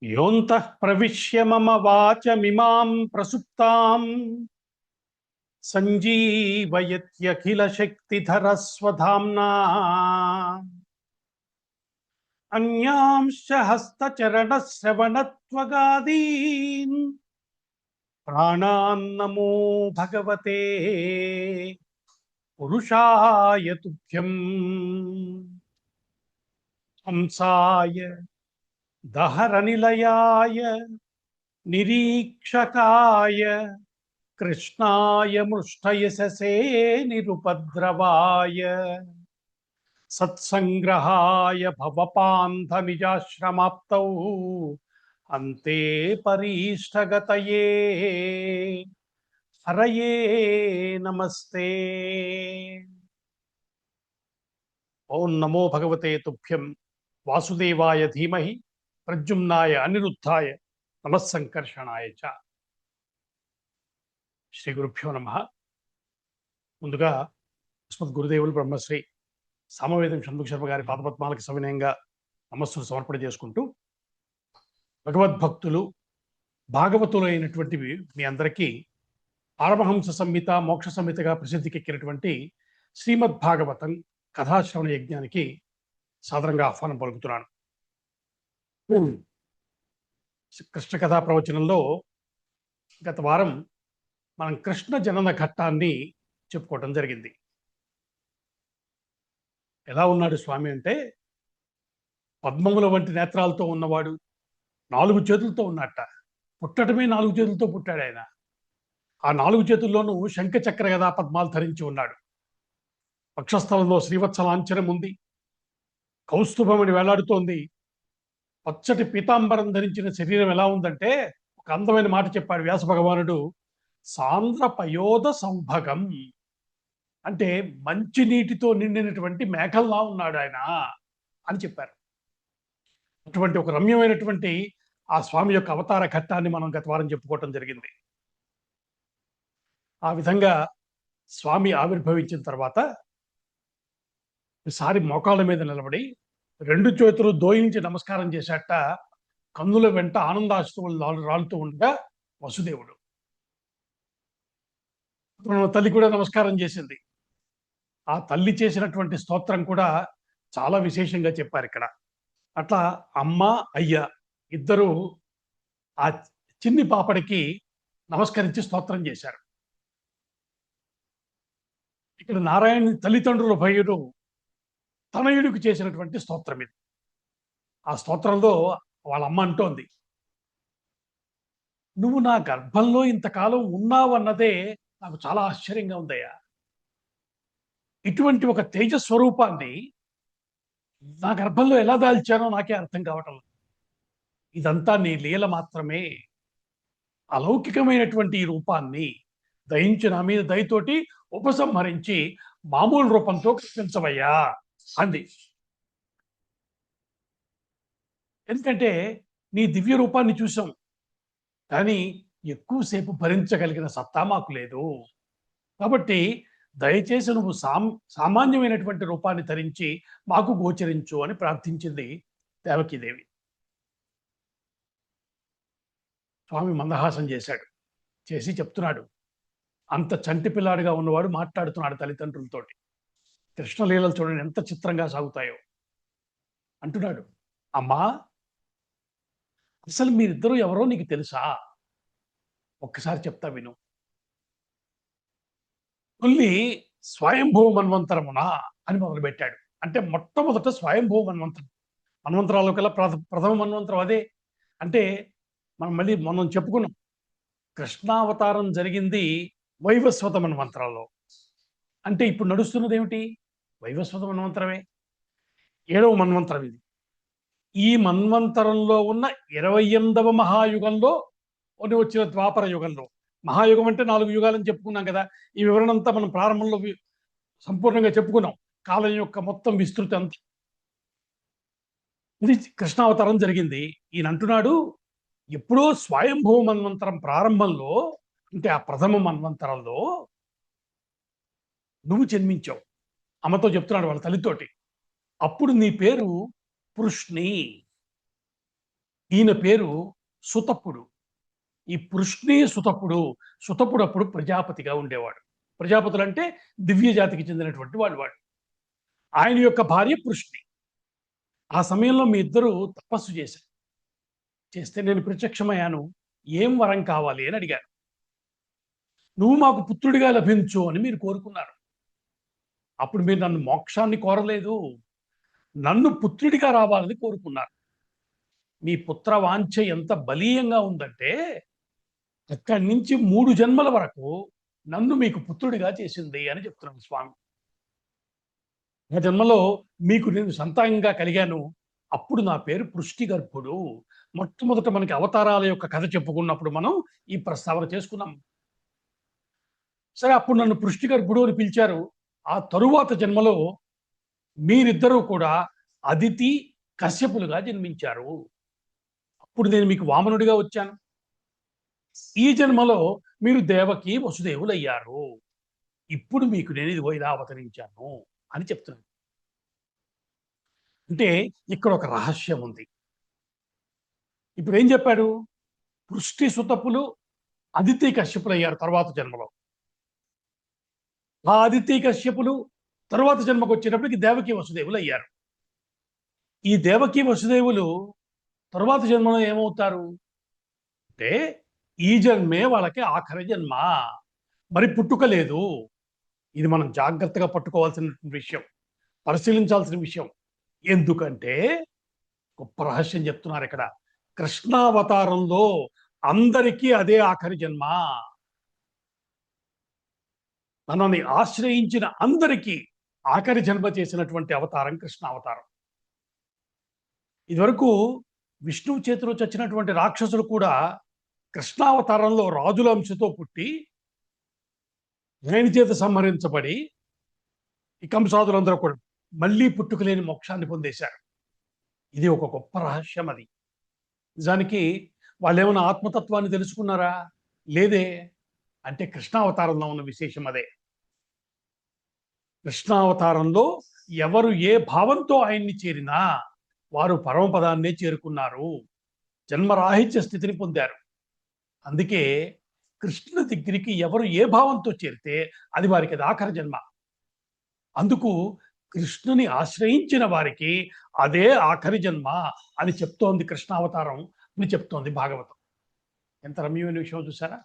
యోంతః ప్రవిశ్య మమ వాచమిమాం ప్రసుప్తాం సంజీవయత్యఖిల శక్తిధరస్వధామ్నా అన్యాంశ్చ హస్తచరణశ్రవణత్వగాదీన్ ప్రాణాన్నమో భగవతే పురుషాయ తుభ్యం. హంసాయ దహరనిలయాయ నిరీక్షకాయ కృష్ణాయ మృష్టయశసే నిరుపద్రవాయ సత్సంగ్రహాయ భవపాంధమిజాశ్రమాప్తౌ అంతే పరీష్టగతయే హరయే నమస్తే. ఓం నమో భగవతే తుభ్యం వాసుదేవాయ ధీమహి ప్రద్యుమ్నాయ అనిరుద్ధాయ నమస్సంకర్షణాయ చ. శ్రీ గురుభ్యో నమః. ముందుగా అస్మద్ గురుదేవులు బ్రహ్మశ్రీ సామవేదం షణ్ముఖ శర్మ గారి పాదపద్మాలకు సవినయంగా నమస్సులు సమర్పణ చేసుకుంటూ, భగవద్భక్తులు భాగవతులు అయినటువంటివి మీ అందరికీ పారమహంస సంహిత మోక్ష సంహితగా ప్రసిద్ధికెక్కినటువంటి శ్రీమద్ భాగవతం కథాశ్రవణ యజ్ఞానికి సాదరంగా ఆహ్వానం పలుకుతున్నాను. కృష్ణ కథా ప్రవచనంలో గత వారం మనం కృష్ణ జనన ఘట్టాన్ని చెప్పుకోవటం జరిగింది. ఎలా ఉన్నాడు స్వామి అంటే, పద్మముల వంటి నేత్రాలతో ఉన్నవాడు, 4 చేతులతో ఉన్నట్ట. పుట్టడమే 4 చేతులతో పుట్టాడు ఆయన. ఆ 4 చేతుల్లోనూ శంఖ చక్ర గదా పద్మాలు ధరించి ఉన్నాడు. వక్షస్థలంలో శ్రీవత్సలాంఛనం ఉంది. కౌస్తుభమని వేలాడుతోంది. పచ్చటి పీతాంబరం ధరించిన శరీరం ఎలా ఉందంటే, ఒక అందమైన మాట చెప్పాడు వ్యాస భగవానుడు, సాంద్ర పయోద సంభగం అంటే మంచి నీటితో నిండినటువంటి మేఘంలా ఉన్నాడు ఆయన అని చెప్పారు. అటువంటి ఒక రమ్యమైనటువంటి ఆ స్వామి యొక్క అవతార ఘట్టాన్ని మనం గత వారం చెప్పుకోవటం జరిగింది. ఆ విధంగా స్వామి ఆవిర్భవించిన తర్వాత ఒకసారి మోకాళ్ళ మీద నిలబడి 2 చేతులు దోయించి నమస్కారం చేశాట. కన్నుల వెంట ఆనందాశ్రువులు రాలుతూ ఉండగా వసుదేవుడు, తల్లి కూడా నమస్కారం చేసింది. ఆ తల్లి చేసినటువంటి స్తోత్రం కూడా చాలా విశేషంగా చెప్పారు ఇక్కడ. అట్లా అమ్మ అయ్య ఇద్దరు ఆ చిన్ని పాపడికి నమస్కరించి స్తోత్రం చేశారు. ఇక్కడ నారాయణ తల్లిదండ్రుల భయుడు తనయుడికి చేసినటువంటి స్తోత్రం ఇది. ఆ స్తోత్రంలో వాళ్ళ అమ్మ అంటోంది, నువ్వు నా గర్భంలో ఇంతకాలం ఉన్నావన్నదే నాకు చాలా ఆశ్చర్యంగా ఉందయ్యా. ఇటువంటి ఒక తేజస్వరూపాన్ని నా గర్భంలో ఎలా దాల్చానో నాకే అర్థం కావటం. ఇదంతా నీ లీల మాత్రమే. అలౌకికమైనటువంటి ఈ రూపాన్ని దయించి నా మీద దయతోటి ఉపసంహరించి మామూలు రూపంతో కల్పించవయ్యా అంది. ఎందుకంటే నీ దివ్య రూపాన్ని చూసాం, కానీ ఎక్కువసేపు భరించగలిగిన సత్తా మాకు లేదు. కాబట్టి దయచేసి నువ్వు సామాన్యమైనటువంటి రూపాన్ని ధరించి మాకు గోచరించు అని ప్రార్థించింది దేవకీదేవి. స్వామి మందహాసం చేశాడు. చేసి చెప్తున్నాడు, అంత చంటి పిల్లాడిగా ఉన్నవాడు మాట్లాడుతున్నాడు తల్లిదండ్రులతోటి. కృష్ణలీలలు చూడండి ఎంత చిత్రంగా సాగుతాయో. అంటున్నాడు, అమ్మా అసలు మీరిద్దరూ ఎవరో నీకు తెలుసా? ఒక్కసారి చెప్తా విను. తొల్లి స్వయంభూ మన్వంతరమున అని మొదలుపెట్టాడు. అంటే మొట్టమొదట స్వయంభూ మన్వంతరం. మన్వంతరాల కల్లా ప్రథమ మన్వంతరం అదే. అంటే మనం చెప్పుకున్నాం, కృష్ణావతారం జరిగింది వైవస్వత మన్వంతరాల్లో. అంటే ఇప్పుడు నడుస్తున్నది ఏమిటి? వైవస్వత మన్వంతరమే. 7వ మన్వంతరం ఇది. ఈ మన్వంతరంలో ఉన్న 28వ మహాయుగంలో వచ్చిన ద్వాపర యుగంలో. మహాయుగం అంటే 4 యుగాలని చెప్పుకున్నాం కదా. ఈ వివరణ అంతా మనం ప్రారంభంలో సంపూర్ణంగా చెప్పుకున్నాం. కాలం యొక్క మొత్తం విస్తృతి అంతా. ఇది కృష్ణావతారం జరిగింది. ఈయన అంటున్నాడు, ఎప్పుడో స్వయంభూ మన్వంతరం ప్రారంభంలో, అంటే ఆ ప్రథమ మన్వంతరంలో నువ్వు జన్మించావు. అమ్మతో చెప్తున్నాడు, వాళ్ళ తల్లితోటి. అప్పుడు నీ పేరు పృష్ణి. ఈయన పేరు సుతపుడు. ఈ పృష్ణి సుతపుడు. సుతపుడు అప్పుడు ప్రజాపతిగా ఉండేవాడు. ప్రజాపతులు అంటే దివ్య జాతికి చెందినటువంటి వాడు. ఆయన యొక్క భార్య పృష్ణి. ఆ సమయంలో మీ ఇద్దరు తపస్సు చేశారు. చేస్తే నేను ప్రత్యక్షమయ్యాను. ఏం వరం కావాలి అని అడిగాను. నువ్వు మాకు పుత్రుడిగా లభించు అని మీరు కోరుకున్నారు. అప్పుడు మీరు నన్ను మోక్షాన్ని కోరలేదు. నన్ను పుత్రుడిగా రావాలని కోరుకున్నారు. మీ పుత్ర వాంఛ ఎంత బలీయంగా ఉందంటే అక్కడి నుంచి 3 జన్మల వరకు నన్ను మీకు పుత్రుడిగా చేసింది అని చెప్తున్నాను స్వామి. ఆ జన్మలో మీకు నేను సంతానంగా కలిగాను. అప్పుడు నా పేరు పృష్టిగర్భుడు. మొట్టమొదట మనకి అవతారాల యొక్క కథ చెప్పుకున్నప్పుడు మనం ఈ ప్రస్తావన చేసుకున్నాం. సరే, అప్పుడు నన్ను పృష్టిగర్భుడు అని పిలిచారు. ఆ తరువాత జన్మలో మీరిద్దరూ కూడా అదితి, కశ్యపులుగా జన్మించారు. అప్పుడు నేను మీకు వామనుడిగా వచ్చాను. ఈ జన్మలో మీరు దేవకి, వసుదేవులయ్యారు. ఇప్పుడు మీకు నేను ఇదిగో ఇలా అవతరించాను అని చెప్తున్నాను. అంటే ఇక్కడ ఒక రహస్యం ఉంది. ఇప్పుడు ఏం చెప్పాడు? పృష్టి సుతపులు అదితి కశ్యపులు అయ్యారు తర్వాత జన్మలో. ఆ అదితి కశ్యపులు తరువాత జన్మకు వచ్చేటప్పటికి దేవకి, వసుదేవులు అయ్యారు. ఈ దేవకి, వసుదేవులు తరువాత జన్మలో ఏమవుతారు అంటే ఈ జన్మే వాళ్ళకి ఆఖరి జన్మ. మరి పుట్టుక లేదు. ఇది మనం జాగ్రత్తగా పట్టుకోవాల్సిన విషయం, పరిశీలించాల్సిన విషయం. ఎందుకంటే గొప్ప రహస్యం చెప్తున్నారు ఇక్కడ. కృష్ణావతారంలో అందరికీ అదే ఆఖరి జన్మ. మనల్ని ఆశ్రయించిన అందరికీ ఆఖరి జన్మ చేసినటువంటి అవతారం కృష్ణావతారం. ఇదివరకు విష్ణువు చేతిలో చచ్చినటువంటి రాక్షసులు కూడా కృష్ణావతారంలో రాజుల అంశతో పుట్టి ఆయన చేత సంహరించబడి ఈ కంసాదులందరూ కూడా మళ్ళీ పుట్టుకలేని మోక్షాన్ని పొందేశారు. ఇది ఒక గొప్ప రహస్యం. అది నిజానికి వాళ్ళు ఏమైనా ఆత్మతత్వాన్ని తెలుసుకున్నారా? లేదే. అంటే కృష్ణావతారంలో ఉన్న విశేషం అదే. కృష్ణావతారంలో ఎవరు ఏ భావంతో ఆయన్ని చేరినా వారు పరమపదాన్నే చేరుకున్నారు, జన్మరాహిత్య స్థితిని పొందారు. అందుకే కృష్ణుని దగ్గరికి ఎవరు ఏ భావంతో చేరితే అది వారికి అది ఆఖరి జన్మ. అందుకు కృష్ణుని ఆశ్రయించిన వారికి అదే ఆఖరి జన్మ అని చెప్తోంది కృష్ణావతారం అని చెప్తోంది భాగవతం. ఎంత రమ్యమైన విషయం చూసారా?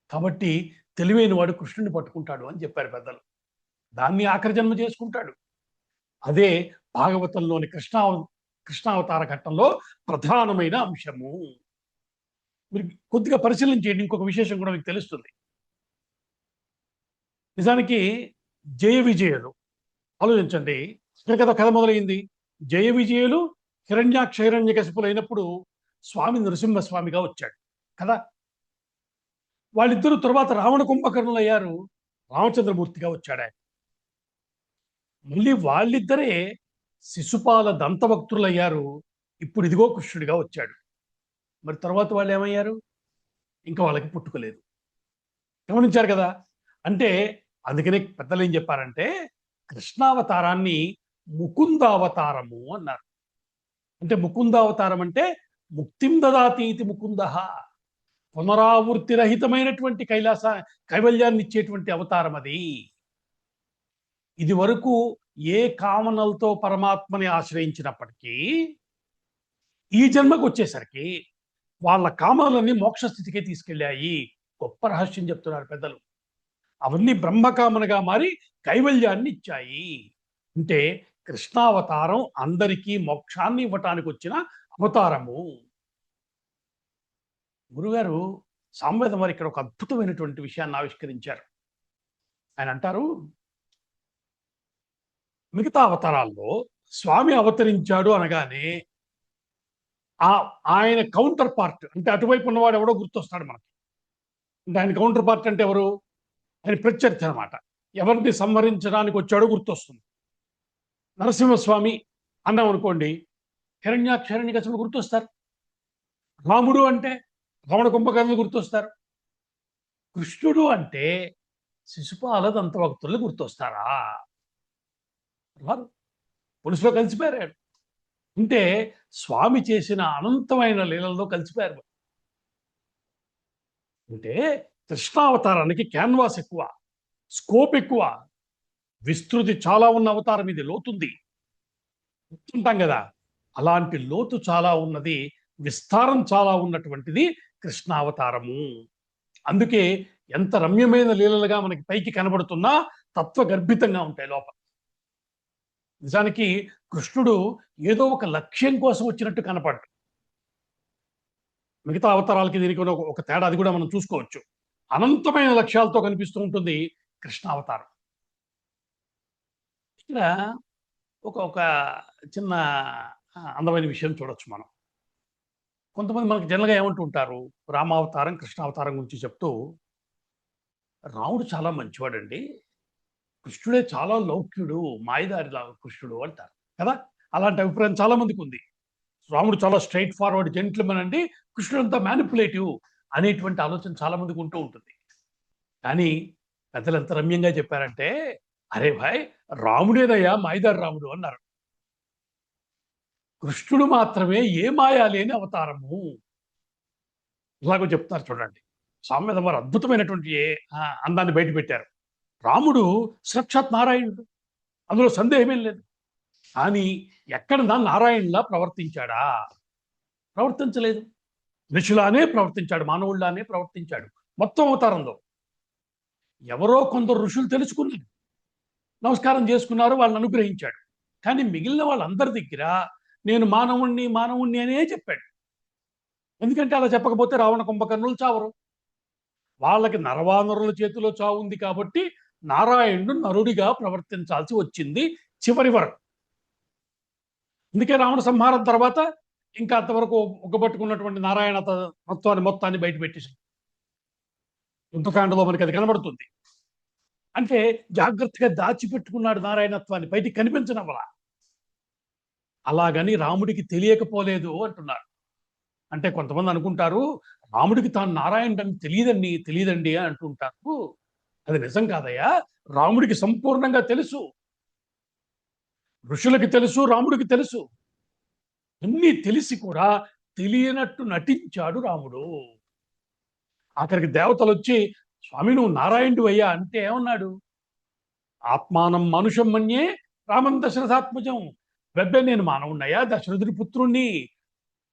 కాబట్టి తెలివైన వాడు కృష్ణుని పట్టుకుంటాడు అని చెప్పారు పెద్దలు. దాన్ని ఆఖరి జన్మ చేసుకుంటాడు. అదే భాగవతంలోని కృష్ణావతార ఘట్టంలో ప్రధానమైన అంశము. మీరు కొద్దిగా పరిశీలన చేయండి, ఇంకొక విశేషం కూడా మీకు తెలుస్తుంది. నిజానికి జయ విజయులు ఆలోచించండి. కదా కథ మొదలైంది. జయ విజయులు హిరణ్యాక్ష అయినప్పుడు స్వామి నృసింహస్వామిగా వచ్చాడు కదా. వాళ్ళిద్దరూ తర్వాత రావణ కుంభకర్ణులు అయ్యారు. రామచంద్రమూర్తిగా వచ్చాడు ఆయన. మళ్ళీ వాళ్ళిద్దరే శిశుపాల దంతభక్తులయ్యారు. ఇప్పుడు ఇదిగో కృష్ణుడిగా వచ్చాడు. మరి తర్వాత వాళ్ళు ఏమయ్యారు? ఇంకా వాళ్ళకి పుట్టుకలేదు. గమనించారు కదా. అంటే అందుకనే పెద్దలు ఏం చెప్పారంటే కృష్ణావతారాన్ని ముకుందావతారము అన్నారు. అంటే ముకుందావతారం అంటే ముక్తిం దదాతి ఇది ముకుంద, పునరావృత్తి రహితమైనటువంటి కైవల్యాన్ని ఇచ్చేటువంటి అవతారం అది. ఇది వరకు ఏ కామనలతో పరమాత్మని ఆశ్రయించినప్పటికీ ఈ జన్మకు వచ్చేసరికి వాళ్ళ కామనలన్నీ మోక్షస్థితికి తీసుకెళ్ళాయి. గొప్ప రహస్యం చెప్తున్నారు పెద్దలు. అవన్నీ బ్రహ్మకామనగా మారి కైవల్యాన్ని ఇచ్చాయి. అంటే కృష్ణావతారం అందరికీ మోక్షాన్ని ఇవ్వటానికి వచ్చిన అవతారము. గురుగారు సామవేదం వారు ఇక్కడ ఒక అద్భుతమైనటువంటి విషయాన్ని ఆవిష్కరించారు. ఆయన అంటారు, మిగతా అవతారాల్లో స్వామి అవతరించాడు అనగానే ఆయన కౌంటర్ పార్ట్ అంటే అటువైపు ఉన్నవాడు ఎవడో గుర్తొస్తాడు మనకి. అంటే ఆయన కౌంటర్ పార్ట్ అంటే ఎవరు? ఆయన ప్రత్యర్థి అనమాట. ఎవరిని సంహరించడానికి వచ్చాడో గుర్తొస్తుంది. నరసింహస్వామి అన్నాం అనుకోండి, హిరణ్యాక్ష గుర్తొస్తారు. రాముడు అంటే రావణ కుంభకర్ణులు గుర్తొస్తారు. కృష్ణుడు అంటే శిశుపాల దంతభక్తులు గుర్తొస్తారా? రారు. పులుసులో కలిసిపోయారు. అంటే స్వామి చేసిన అనంతమైన లీలల్లో కలిసిపోయారు. అంటే కృష్ణావతారానికి క్యాన్వాస్ ఎక్కువ, స్కోప్ ఎక్కువ, విస్తృతి చాలా ఉన్న అవతారం ఇది, లోతుంది ఉంటాం కదా. అలాంటి లోతు చాలా ఉన్నది, విస్తారం చాలా ఉన్నటువంటిది కృష్ణావతారము. అందుకే ఎంత రమ్యమైన లీలలుగా మనకి పైకి కనబడుతున్నా తత్వగర్భితంగా ఉంటాయి లోపల. నిజానికి కృష్ణుడు ఏదో ఒక లక్ష్యం కోసం వచ్చినట్టు కనపడ్డు. మిగతా అవతారాలకి దీనికి ఒక తేడా, అది కూడా మనం చూసుకోవచ్చు. అనంతమైన లక్ష్యాలతో కనిపిస్తూ ఉంటుంది కృష్ణావతారం. ఇక్కడ ఒక ఒక చిన్న అందమైన విషయం చూడొచ్చు మనం. కొంతమంది మనకు జనరల్గా ఏమంటూ ఉంటారు, రామావతారం కృష్ణావతారం గురించి చెప్తూ, రాముడు చాలా మంచివాడండి, కృష్ణుడే చాలా లౌక్యుడు, మాయదారి కృష్ణుడు అంటారు కదా. అలాంటి అభిప్రాయం చాలా మందికి ఉంది. రాముడు చాలా స్ట్రైట్ ఫార్వర్డ్ జెంట్లమెన్ అండి, కృష్ణుడు అంతా మ్యానిపులేటివ్ అనేటువంటి ఆలోచన చాలా మందికి ఉంటూ ఉంటుంది. కానీ పెద్దలు ఎంత రమ్యంగా చెప్పారంటే, అరే భాయ్, రాముడేదయ్యా మాయదారి రాముడు అన్నారు. కృష్ణుడు మాత్రమే ఏ మాయా లేని అవతారము. ఇలాగో చెప్తారు చూడండి. సామ్యత వారు అద్భుతమైనటువంటి అందాన్ని బయట పెట్టారు. రాముడు సాక్షాత్ నారాయణుడు, అందులో సందేహమేం లేదు. కానీ ఎక్కడ నారాయణులా ప్రవర్తించాడా? ప్రవర్తించలేదు. ఋషులానే ప్రవర్తించాడు, మానవుల్లానే ప్రవర్తించాడు మొత్తం అవతారంలో. ఎవరో కొందరు ఋషులు తెలుసుకున్నారు, నమస్కారం చేసుకున్నారు, వాళ్ళని అనుగ్రహించాడు. కానీ మిగిలిన వాళ్ళందరి దగ్గర నేను మానవుణ్ణి మానవుణ్ణి అనే చెప్పాడు. ఎందుకంటే అలా చెప్పకపోతే రావణ కుంభకర్ణులు చావరు. వాళ్ళకి నరవానరుల చేతిలో చావు ఉంది కాబట్టి నారాయణుడు నరుడిగా ప్రవర్తించాల్సి వచ్చింది చివరి వరకు. అందుకే రావణ సంహారం తర్వాత ఇంకా అంతవరకు ఒగ్గబట్టుకున్నటువంటి నారాయణ మొత్తాన్ని బయట పెట్టేసి యుద్ధకాండలో మనకి అది కనబడుతుంది. అంటే జాగ్రత్తగా దాచిపెట్టుకున్నాడు నారాయణత్వాన్ని, బయటికి కనిపించడం వల్ల. అలాగని రాముడికి తెలియకపోలేదు అంటున్నారు. అంటే కొంతమంది అనుకుంటారు, రాముడికి తాను నారాయణుడని తెలియదండి అని అంటుంటారు. అది నిజం కాదయ్యా, రాముడికి సంపూర్ణంగా తెలుసు, ఋషులకి తెలుసు, రాముడికి తెలుసు. అన్నీ తెలిసి కూడా తెలియనట్టు నటించాడు రాముడు. ఆఖరికి దేవతలు వచ్చి, స్వామి నువ్వు నారాయణుడు అయ్యా అంటే ఏమన్నాడు? ఆత్మానం మనుషం మన్యే రామం దశరథాత్మజం. వెబ్బే నేను మానవున్నయ్యా, దశరథుడి పుత్రుణ్ణి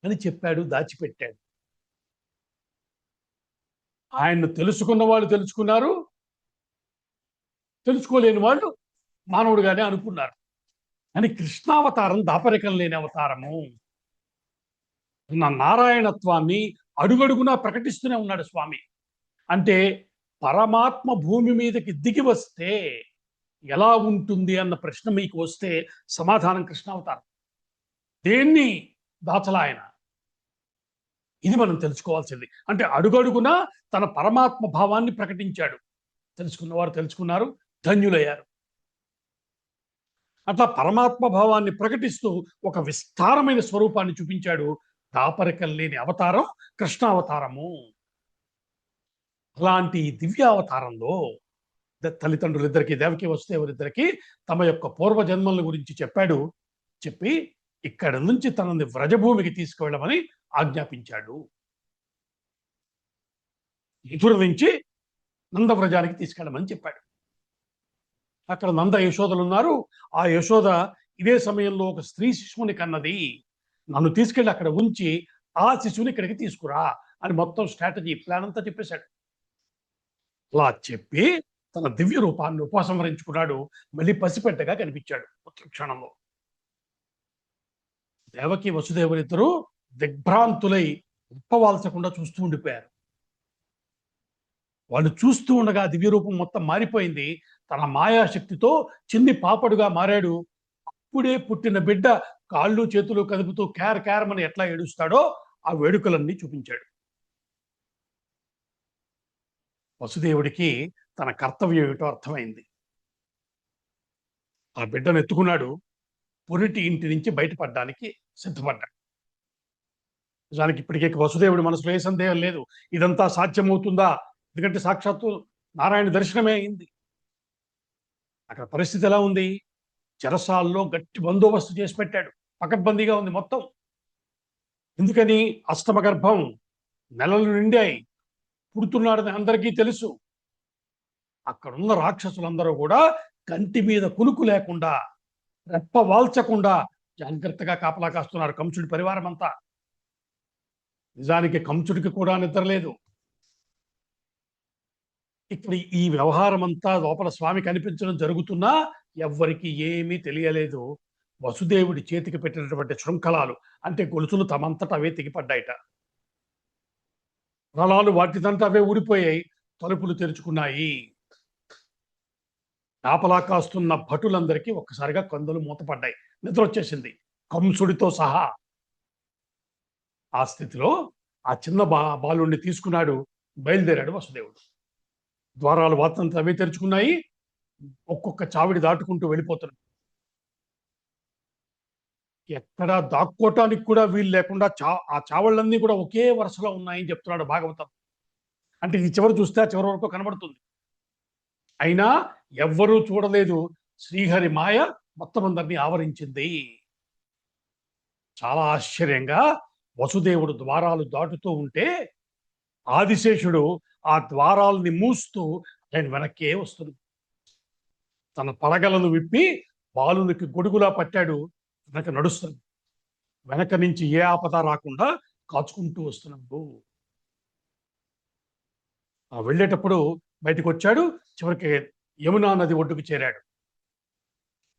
అని చెప్పాడు, దాచిపెట్టాడు. ఆయన్ను తెలుసుకున్న వాళ్ళు తెలుసుకున్నారు, తెలుసుకోలేని వాళ్ళు మానవుడుగానే అనుకున్నారు. అని కృష్ణావతారం దాపరికం లేని అవతారము. నా నారాయణత్వాన్ని అడుగడుగునా ప్రకటిస్తూనే ఉన్నాడు స్వామి. అంటే పరమాత్మ భూమి మీదకి దిగి వస్తే ఎలా ఉంటుంది అన్న ప్రశ్న మీకు వస్తే సమాధానం కృష్ణావతారం. దేన్ని దాచలా ఆయన. ఇది మనం తెలుసుకోవాల్సింది. అంటే అడుగడుగునా తన పరమాత్మ భావాన్ని ప్రకటించాడు. తెలుసుకున్నవారు తెలుసుకున్నారు, ధన్యులయ్యారు. అట్లా పరమాత్మ భావాన్ని ప్రకటిస్తూ ఒక విస్తారమైన స్వరూపాన్ని చూపించాడు. దాపరికం లేని అవతారం కృష్ణావతారము. అలాంటి దివ్యావతారంలో తల్లిదండ్రులిద్దరికీ, దేవకి వసుదేవులిద్దరికీ తమ యొక్క పూర్వజన్మల గురించి చెప్పాడు. చెప్పి ఇక్కడి నుంచి తనని వ్రజభూమికి తీసుకువెళ్ళమని ఆజ్ఞాపించాడు. మధుర నుంచి నందవ్రజానికి తీసుకెళ్ళమని చెప్పాడు. అక్కడ నంద యశోదలు ఉన్నారు. ఆ యశోద ఇదే సమయంలో ఒక స్త్రీ శిశువుని కన్నది, నన్ను తీసుకెళ్ళి అక్కడ ఉంచి ఆ శిశువుని ఇక్కడికి తీసుకురా అని మొత్తం స్ట్రాటజీ ప్లాన్ అంతా చెప్పేశాడు. అలా చెప్పి తన దివ్య రూపాన్ని ఉపసంహరించుకున్నాడు. మళ్ళీ పసిపెట్టగా కనిపించాడు క్షణంలో. దేవకి వసుదేవులిద్దరూ దిగ్భ్రాంతులై ఉప్పవాల్చకుండా చూస్తూ ఉండిపోయారు. వాళ్ళు చూస్తూ ఉండగా దివ్య రూపం మొత్తం మారిపోయింది. తన మాయాశక్తితో చిన్ని పాపడుగా మారాడు. అప్పుడే పుట్టిన బిడ్డ కాళ్ళు చేతులు కదుపుతూ క్యారమని ఎట్లా ఏడుస్తాడో ఆ వేడుకలన్నీ చూపించాడు. వసుదేవుడికి తన కర్తవ్యం ఏమిటో అర్థమైంది. ఆ బిడ్డను ఎత్తుకున్నాడు. పురిటి ఇంటి నుంచి బయటపడడానికి సిద్ధపడ్డాడు. నిజానికి ఇప్పటికే వసుదేవుడి మనసులో ఏ సందేహం లేదు, ఇదంతా సాధ్యమవుతుందా? ఎందుకంటే సాక్షాత్తు నారాయణ దర్శనమే అయింది. అక్కడ పరిస్థితి ఎలా ఉంది? చెరసాల్లో గట్టి బందోబస్తు చేసి పెట్టాడు. పకడ్బందీగా ఉంది మొత్తం. ఎందుకని? అష్టమ గర్భం, నెలలు నిండాయి, పుడుతున్నాడని అందరికీ తెలుసు. అక్కడున్న రాక్షసులందరూ కూడా కంటి మీద కునుకు లేకుండా, రెప్ప వాల్చకుండా జాగ్రత్తగా కాపలా కాస్తున్నారు కంసుడి పరివారం అంతా. నిజానికి కంసుడికి కూడా నిద్రలేదు. ఇక్కడ ఈ వ్యవహారం అంతా లోపల స్వామి కనిపించడం జరుగుతున్నా ఎవ్వరికి ఏమీ తెలియలేదు. వసుదేవుడి చేతికి పెట్టినటువంటి శృంఖలాలు అంటే గొలుసులు తమంతట అవే తెగిపడ్డాయట. రలాలు వాటిదంతా అవే ఊడిపోయాయి, తలుపులు తెరుచుకున్నాయి. కాపలా కాస్తున్న భటులందరికీ ఒక్కసారిగా కందులు మూతపడ్డాయి, నిద్ర వచ్చేసింది కంసుడితో సహా. ఆ స్థితిలో ఆ చిన్న బాలుణ్ణి తీసుకున్నాడు, బయలుదేరాడు వసుదేవుడు. ద్వారాలు వాతంతా అవే తెరుచుకున్నాయి, ఒక్కొక్క చావిడి దాటుకుంటూ వెళ్ళిపోతున్నాడు. ఎక్కడా దాక్కోటానికి కూడా వీలు లేకుండా ఆ చావళ్ళన్నీ కూడా ఒకే వరుసలో ఉన్నాయని చెప్తున్నాడు భాగవతం. అంటే ఈ చివరి చూస్తే ఆ చివరి వరకు కనబడుతుంది. అయినా ఎవ్వరూ చూడలేదు, శ్రీహరి మాయ మొత్తం అందరినీ ఆవరించింది. చాలా ఆశ్చర్యంగా వసుదేవుడు ద్వారాలు దాటుతూ ఉంటే ఆదిశేషుడు ఆ ద్వారాలని మూస్తూ ఆయన వెనక్కే వస్తుంది. తన పడగలను విప్పి బాలునికి గొడుగులా పట్టాడు, వెనక నడుస్తుంది. వెనక నుంచి ఏ ఆపద రాకుండా కాచుకుంటూ వస్తున్నాడు. ఆ వెళ్ళేటప్పుడు బయటకు వచ్చాడు, చివరికి యమునా నది ఒడ్డుకు చేరాడు.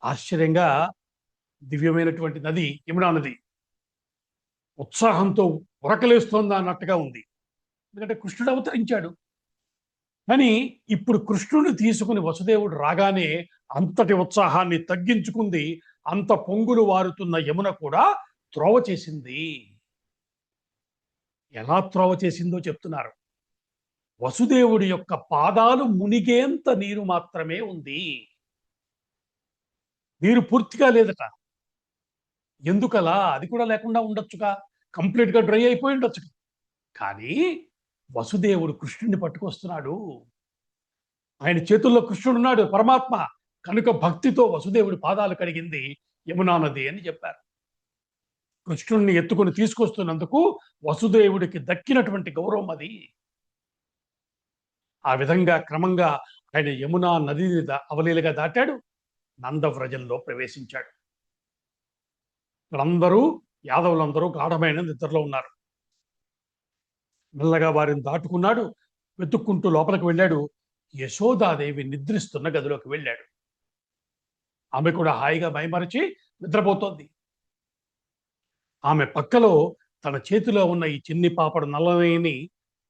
ఆశ్చర్యంగా దివ్యమైనటువంటి నది యమునా నది ఉత్సాహంతో ఉరకలేస్తోంది అన్నట్టుగా ఉంది. ఎందుకంటే కృష్ణుడు అవతరించాడు. కానీ ఇప్పుడు కృష్ణుడిని తీసుకుని వసుదేవుడు రాగానే అంతటి ఉత్సాహాన్ని తగ్గించుకుంది. అంత పొంగులు వారుతున్న యమున కూడా త్రోవ చేసింది. ఎలా త్రోవ చేసిందో చెప్తున్నారు. వసుదేవుడి యొక్క పాదాలు మునిగేంత నీరు మాత్రమే ఉంది, నీరు పూర్తిగా లేదట. ఎందుకలా? అది కూడా లేకుండా ఉండొచ్చుగా, కంప్లీట్ గా డ్రై అయిపోయి ఉండొచ్చు. కానీ వసుదేవుడు కృష్ణుడిని పట్టుకొస్తున్నాడు, ఆయన చేతుల్లో కృష్ణుడు ఉన్నాడు, పరమాత్మ. కనుక భక్తితో వసుదేవుడి పాదాలు కడిగింది యమునా నది అని చెప్పారు. కృష్ణుడిని ఎత్తుకుని తీసుకొస్తున్నందుకు వసుదేవుడికి దక్కినటువంటి గౌరవం అది. ఆ విధంగా క్రమంగా ఆయన యమునా నదిని అవలీలగా దాటాడు, నందవ్రజంలో ప్రవేశించాడు. వాళ్ళందరూ యాదవులందరూ గాఢమైన నిద్రలో ఉన్నారు. మెల్లగా వారిని దాటుకున్నాడు, వెతుక్కుంటూ లోపలికి వెళ్ళాడు. యశోదాదేవి నిద్రిస్తున్న గదిలోకి వెళ్ళాడు. ఆమె కూడా హాయిగా మైమరచి నిద్రపోతోంది. ఆమె పక్కలో తన చేతిలో ఉన్న ఈ చిన్ని పాపడు నల్లనేని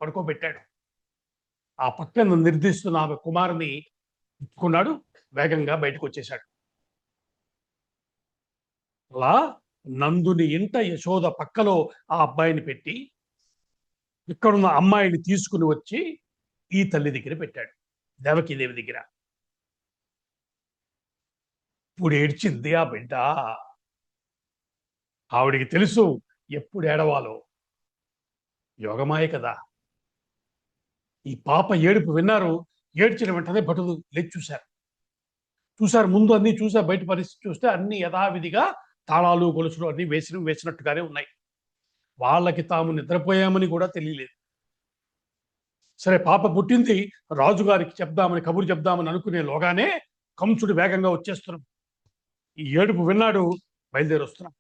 పడుకోబెట్టాడు. ఆ పక్కన నిర్దిస్తున్న ఆమె కుమారుని ఎత్తుకున్నాడు, వేగంగా బయటకు వచ్చేశాడు. అలా నందుని ఇంట యశోద పక్కలో ఆ అబ్బాయిని పెట్టి ఇక్కడున్న అమ్మాయిని తీసుకుని వచ్చి ఈ తల్లి దగ్గర పెట్టాడు, దేవకీదేవి దగ్గర. ఇప్పుడు ఏడ్చింది ఆ బిడ్డ. ఆవిడికి తెలుసు ఎప్పుడు ఏడవాలో. యోగమాయ కదా. ఈ పాప ఏడుపు విన్నారు. ఏడ్చిన వెంటనే భటులు లేచి చూశారు. ముందు అన్ని చూసా, బయట పరిస్థితి చూస్తే అన్ని యథావిధిగా తాళాలు గొలుసులు అన్ని వేసినట్టుగానే ఉన్నాయి. వాళ్ళకి తాము నిద్రపోయామని కూడా తెలియలేదు. సరే, పాప పుట్టింది, రాజుగారికి చెప్దామని కబురు చెప్దామని అనుకునే లోగానే కంసుడు వేగంగా వచ్చేస్తున్నాడు. ఈ ఏడుపు విన్నాడు, బయలుదేరి వస్తున్నాడు.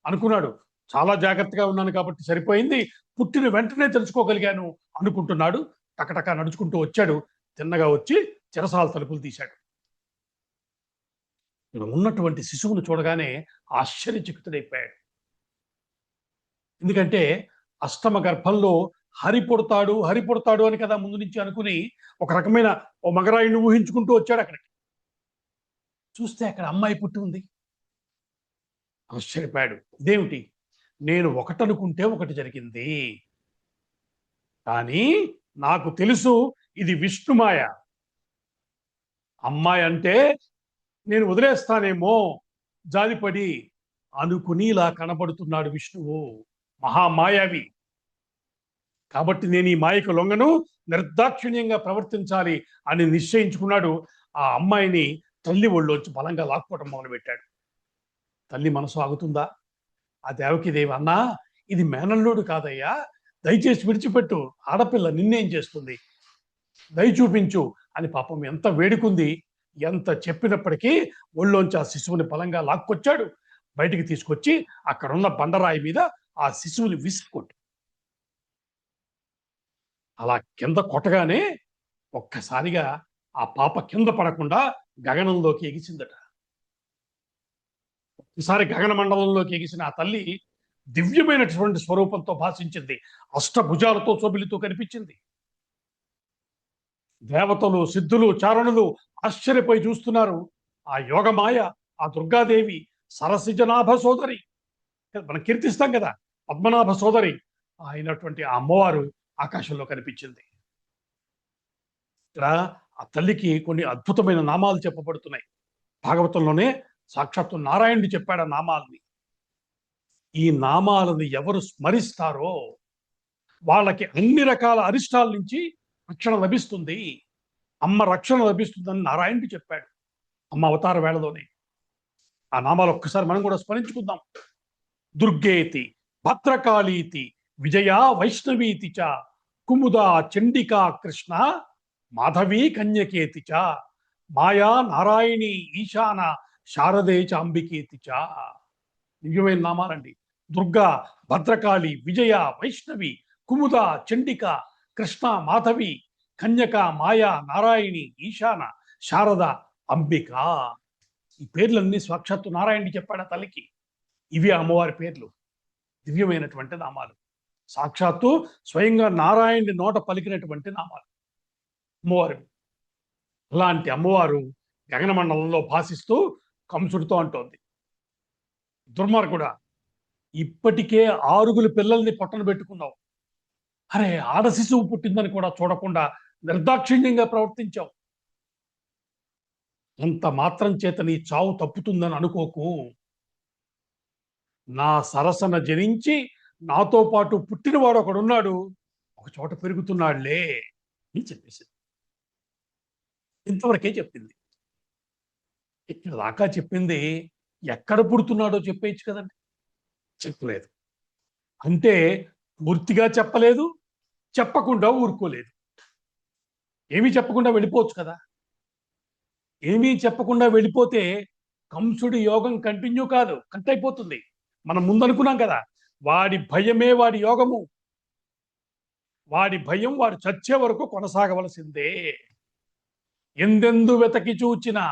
అనుకున్నాడు, చాలా జాగ్రత్తగా ఉన్నాను కాబట్టి సరిపోయింది, పుట్టిన వెంటనే తెలుసుకోగలిగాను అనుకుంటున్నాడు. టకటక నడుచుకుంటూ వచ్చాడు. తిన్నగా వచ్చి చెరసాల తలుపులు తీశాడు. ఉన్నటువంటి శిశువును చూడగానే ఆశ్చర్యచకితుడైపోయాడు. ఎందుకంటే అష్టమ గర్భంలో హరి పుడతాడు అని కదా ముందు నుంచి అనుకుని ఒక రకమైన ఓ మగరాయిని ఊహించుకుంటూ వచ్చాడు. అక్కడికి చూస్తే అక్కడ అమ్మాయి పుట్టి ఉంది. ఆశ్చర్యపోయాడు. ఇదేమిటి, నేను ఒకటనుకుంటే ఒకటి జరిగింది, కానీ నాకు తెలుసు ఇది విష్ణుమాయ. అమ్మాయి అంటే నేను వదిలేస్తానేమో జాలిపడి అనుకుని ఇలా కనబడుతున్నాడు విష్ణువు, మహామాయావి. కాబట్టి నేను ఈ మాయకు లొంగను, నిర్దాక్షిణ్యంగా ప్రవర్తించాలి అని నిశ్చయించుకున్నాడు. ఆ అమ్మాయిని తల్లి ఒళ్ళోంచి బలంగా లాక్కోవటం మొదలుపెట్టాడు. తల్లి మనసు ఆగుతుందా? ఆ దేవకీదేవి, అన్నా ఇది మేనల్లుడు కాదయ్యా, దయచేసి విడిచిపెట్టు, ఆడపిల్ల నిన్నేం చేస్తుంది, దయ చూపించు అని పాపం ఎంత వేడుకుంది. ఎంత చెప్పినప్పటికీ ఒళ్ళోంచి ఆ శిశువుని బలంగా లాక్కొచ్చాడు. బయటికి తీసుకొచ్చి అక్కడున్న బండరాయి మీద ఆ శిశువుని విసిరికొట్టు. అలా కింద కొట్టగానే ఒక్కసారిగా ఆ పాప కింద పడకుండా గగనంలోకి ఎగిసిందట. ఈసారి గగన మండలంలోకి ఎగిసిన ఆ తల్లి దివ్యమైనటువంటి స్వరూపంతో భాషించింది. అష్టభుజాలతో శోభిలుతూ కనిపించింది. దేవతలు, సిద్ధులు, చారణులు ఆశ్చర్యపోయి చూస్తున్నారు. ఆ యోగమాయ, ఆ దుర్గాదేవి, సరసిజనాభ సోదరి, మనం కీర్తిస్తాం కదా, పద్మనాభ సోదరి అయినటువంటి ఆ అమ్మవారు ఆకాశంలో కనిపించింది. ఇక్కడ ఆ తల్లికి కొన్ని అద్భుతమైన నామాలు చెప్పబడుతున్నాయి. భాగవతంలోనే సాక్షాత్తు నారాయణుడు చెప్పాడు ఆ నామాలని. ఈ నామాలను ఎవరు స్మరిస్తారో వాళ్ళకి అన్ని రకాల అరిష్టాల నుంచి రక్షణ లభిస్తుంది, అమ్మ రక్షణ లభిస్తుందని నారాయణుడు చెప్పాడు అమ్మ అవతార వేళలోనే. ఆ నామాలు ఒక్కసారి మనం కూడా స్మరించుకుందాం. దుర్గేతి, భద్రకాళీతి, విజయా వైష్ణవీతి చ, కుముదా చండికా కృష్ణ, మాధవీ కన్యకేతి చ, మాయా నారాయణి ఈశాన శారదే చాంబికేతి చ. దివ్యమైన నామాలండి. దుర్గా, భద్రకాళి, విజయ, వైష్ణవి, కుముద, చండిక, కృష్ణ, మాధవి, కన్యక, మాయా, నారాయణి, ఈశాన, శారద, అంబిక. ఈ పేర్లన్నీ సాక్షాత్తు నారాయణుడు చెప్పాడు ఆ తల్లికి. ఇవి అమ్మవారి పేర్లు, దివ్యమైనటువంటి నామాలు, సాక్షాత్తు స్వయంగా నారాయణుడి నోట పలికినటువంటి నామాలు అమ్మవారు. అలాంటి అమ్మవారు గగనమండలంలో భాషిస్తూ కంసుడితో అంటోంది, దుర్మార్గుడా, ఇప్పటికే 6 పిల్లల్ని పొట్టన పెట్టుకున్నావు. అరే, ఆడ శిశువు పుట్టిందని కూడా చూడకుండా నిర్దాక్షిణ్యంగా ప్రవర్తించావు. అంత మాత్రం చేత నీ చావు తప్పుతుందని అనుకోకు. నా సరసన జనించి నాతో పాటు పుట్టినవాడు ఒకడున్నాడు, ఒక చోట పెరుగుతున్నాడులే అని చెప్పేసింది. ఇంతవరకే చెప్పింది. ఇక్కడ దాకా చెప్పింది, ఎక్కడ పుడుతున్నాడో చెప్పేయచ్చు కదండి, చెప్పలేదు. అంటే పూర్తిగా చెప్పలేదు, చెప్పకుండా ఊరుకోలేదు. ఏమీ చెప్పకుండా వెళ్ళిపోవచ్చు కదా. ఏమీ చెప్పకుండా వెళ్ళిపోతే కంసుడి యోగం కంటిన్యూ కాదు, కట్ అయిపోతుంది. మనం ముందనుకున్నాం కదా, వాడి భయమే వాడి యోగము, వాడి భయం వాడు చచ్చే వరకు కొనసాగవలసిందే. ఎందెందు వెతకి చూచినా,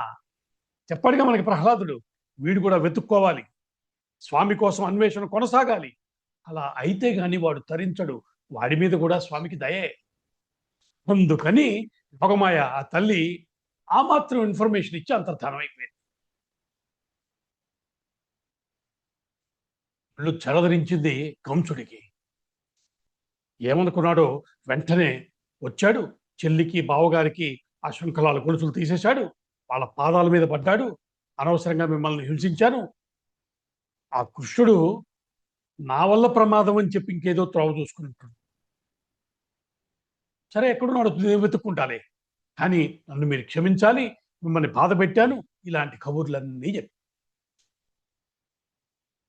చెప్పాడుగా మనకి ప్రహ్లాదుడు, వీడు కూడా వెతుక్కోవాలి, స్వామి కోసం అన్వేషణ కొనసాగాలి. అలా అయితే గాని వాడు తరించడు, వాడి మీద కూడా స్వామికి దయే. అందుకని యోగమాయ ఆ తల్లి ఆ మాత్రం ఇన్ఫర్మేషన్ ఇచ్చి అంతర్ధానం అయిపోయింది. వీళ్ళు చెరదరించింది కంసుడికి. ఏమనుకున్నాడో వెంటనే వచ్చాడు, చెల్లికి బావగారికి ఆ శృంఖలాల గొలుసులు తీసేశాడు, వాళ్ళ పాదాల మీద పడ్డాడు. అనవసరంగా మిమ్మల్ని హింసించాను, ఆ కృష్ణుడు నా వల్ల ప్రమాదం అని చెప్పి ఇంకేదో త్రోవ చూసుకుంటాడు. సరే, ఎక్కడున్నాడు నేను వెతుక్కుంటాలే, కానీ నన్ను మీరు క్షమించాలి, మిమ్మల్ని బాధ పెట్టాను, ఇలాంటి కబుర్లన్నీ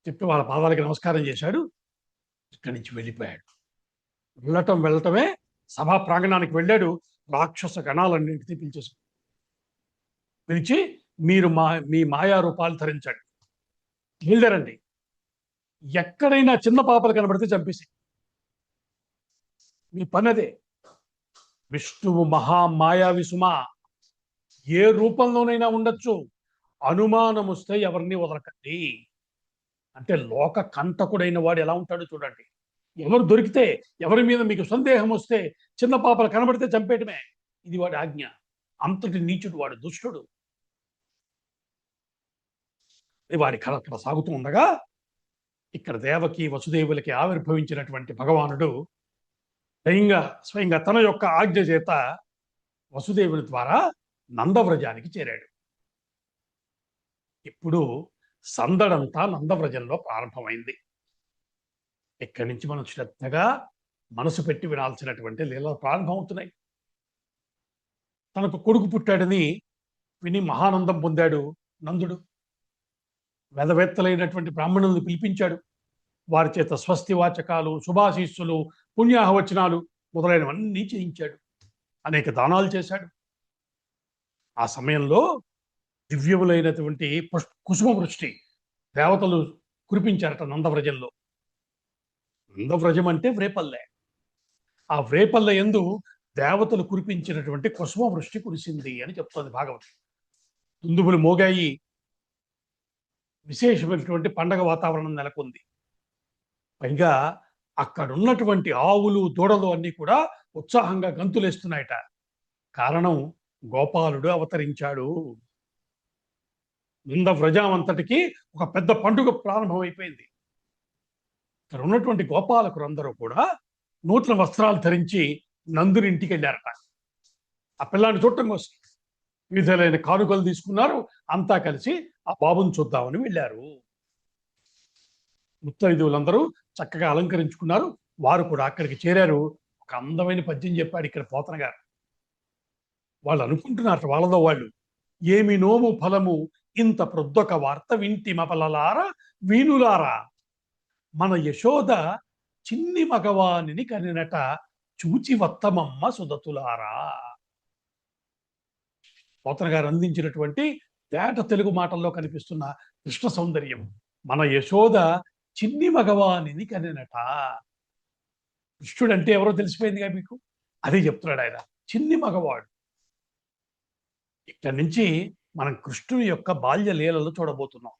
చెప్పి వాళ్ళ పాదాలకి నమస్కారం చేశాడు. ఇక్కడి నుంచి వెళ్ళిపోయాడు. వెళ్ళటమే, సభా ప్రాంగణానికి వెళ్ళాడు. రాక్షస గణాలన్నింటినీ పిలిచి మీరు మీ మాయా రూపాలు ధరించండి, బయలుదేరండి, ఎక్కడైనా చిన్న పాపలు కనబడితే చంపేసి, మీ పని అదే. విష్ణువు మహామాయావి సుమ, ఏ రూపంలోనైనా ఉండొచ్చు, అనుమానం వస్తే ఎవరిని వదలకండి. అంటే లోక కంటకుడైన వాడు ఎలా ఉంటాడో చూడండి. ఎవరు దొరికితే, ఎవరి మీద మీకు సందేహం వస్తే, చిన్న పాపలు కనబడితే చంపేయటమే, ఇది వాడి ఆజ్ఞ. అంతటి నీచుడు వాడు, దుష్టుడు. వాడి కళ అక్కడ సాగుతూ ఉండగా ఇక్కడ దేవకి వసుదేవులకి ఆవిర్భవించినటువంటి భగవానుడు స్వయంగా తన యొక్క ఆజ్ఞ చేత వసుదేవుని ద్వారా నందవ్రజానికి చేరాడు. ఇప్పుడు సందడంతా నందవ్రజంలో ప్రారంభమైంది. ఇక్కడి నుంచి మనం శ్రద్ధగా మనసు పెట్టి వినాల్సినటువంటి లీలలు ప్రారంభమవుతున్నాయి. తనకు కొడుకు పుట్టాడని విని మహానందం పొందాడు నందుడు. వేదవేత్తలైనటువంటి బ్రాహ్మణులను పిలిపించాడు. వారి చేత స్వస్తి వాచకాలు, శుభాశీస్సులు, పుణ్యాహవచనాలు మొదలైనవన్నీ చేయించాడు. అనేక దానాలు చేశాడు. ఆ సమయంలో దివ్యములైనటువంటి కుసుమ వృష్టి దేవతలు కురిపించారట నందవ్రజంలో. నందవ్రజం అంటే వ్రేపల్లె. ఆ వ్రేపల్లె యందు దేవతలు కురిపించినటువంటి కుసుమ వృష్టి కురిసింది అని చెప్తోంది భాగవతం. దుందుబులు మోగాయి, విశేషమైనటువంటి పండగ వాతావరణం నెలకొంది. పైగా అక్కడున్నటువంటి ఆవులు, దూడలు అన్నీ కూడా ఉత్సాహంగా గంతులేస్తున్నాయట. కారణం, గోపాలుడు అవతరించాడు. నందవ్రజమంతటికి ఒక పెద్ద పండుగ ప్రారంభమైపోయింది. ఇక్కడ ఉన్నటువంటి గోపాలకులందరూ కూడా నూతన వస్త్రాలు ధరించి నందుని ఇంటికి వెళ్ళారట. ఆ పిల్లాన్ని చూడటం కోసం వివిధమైన కానుకలు తీసుకున్నారు. అంతా కలిసి ఆ బాబుని చూద్దామని వెళ్ళారు. ముత్తైదువులందరూ చక్కగా అలంకరించుకున్నారు. వారు కూడా అక్కడికి చేరారు. ఒక అందమైన పద్యం చెప్పాడు ఇక్కడ పోతన గారు. వాళ్ళు అనుకుంటున్నారు వాళ్ళలో వాళ్ళు, ఏమి నోము ఫలము ఇంత ప్రొద్దొక వార్త వింటి మపలలారా వీనులారా, మన యశోద చిన్ని మగవానిని కనినట చూచి వత్తమమ్మ సుదతులారా. పోతన గారు అందించినటువంటి తేట తెలుగు మాటల్లో కనిపిస్తున్న కృష్ణ సౌందర్యం. మన యశోద చిన్ని మగవానిని కనినట. కృష్ణుడు అంటే ఎవరో తెలిసిపోయిందిగా మీకు. అదే చెప్తున్నాడు ఆయన, చిన్ని మగవాడు. ఇక్కడి నుంచి మనం కృష్ణుని యొక్క బాల్య లీలలు చూడబోతున్నాం.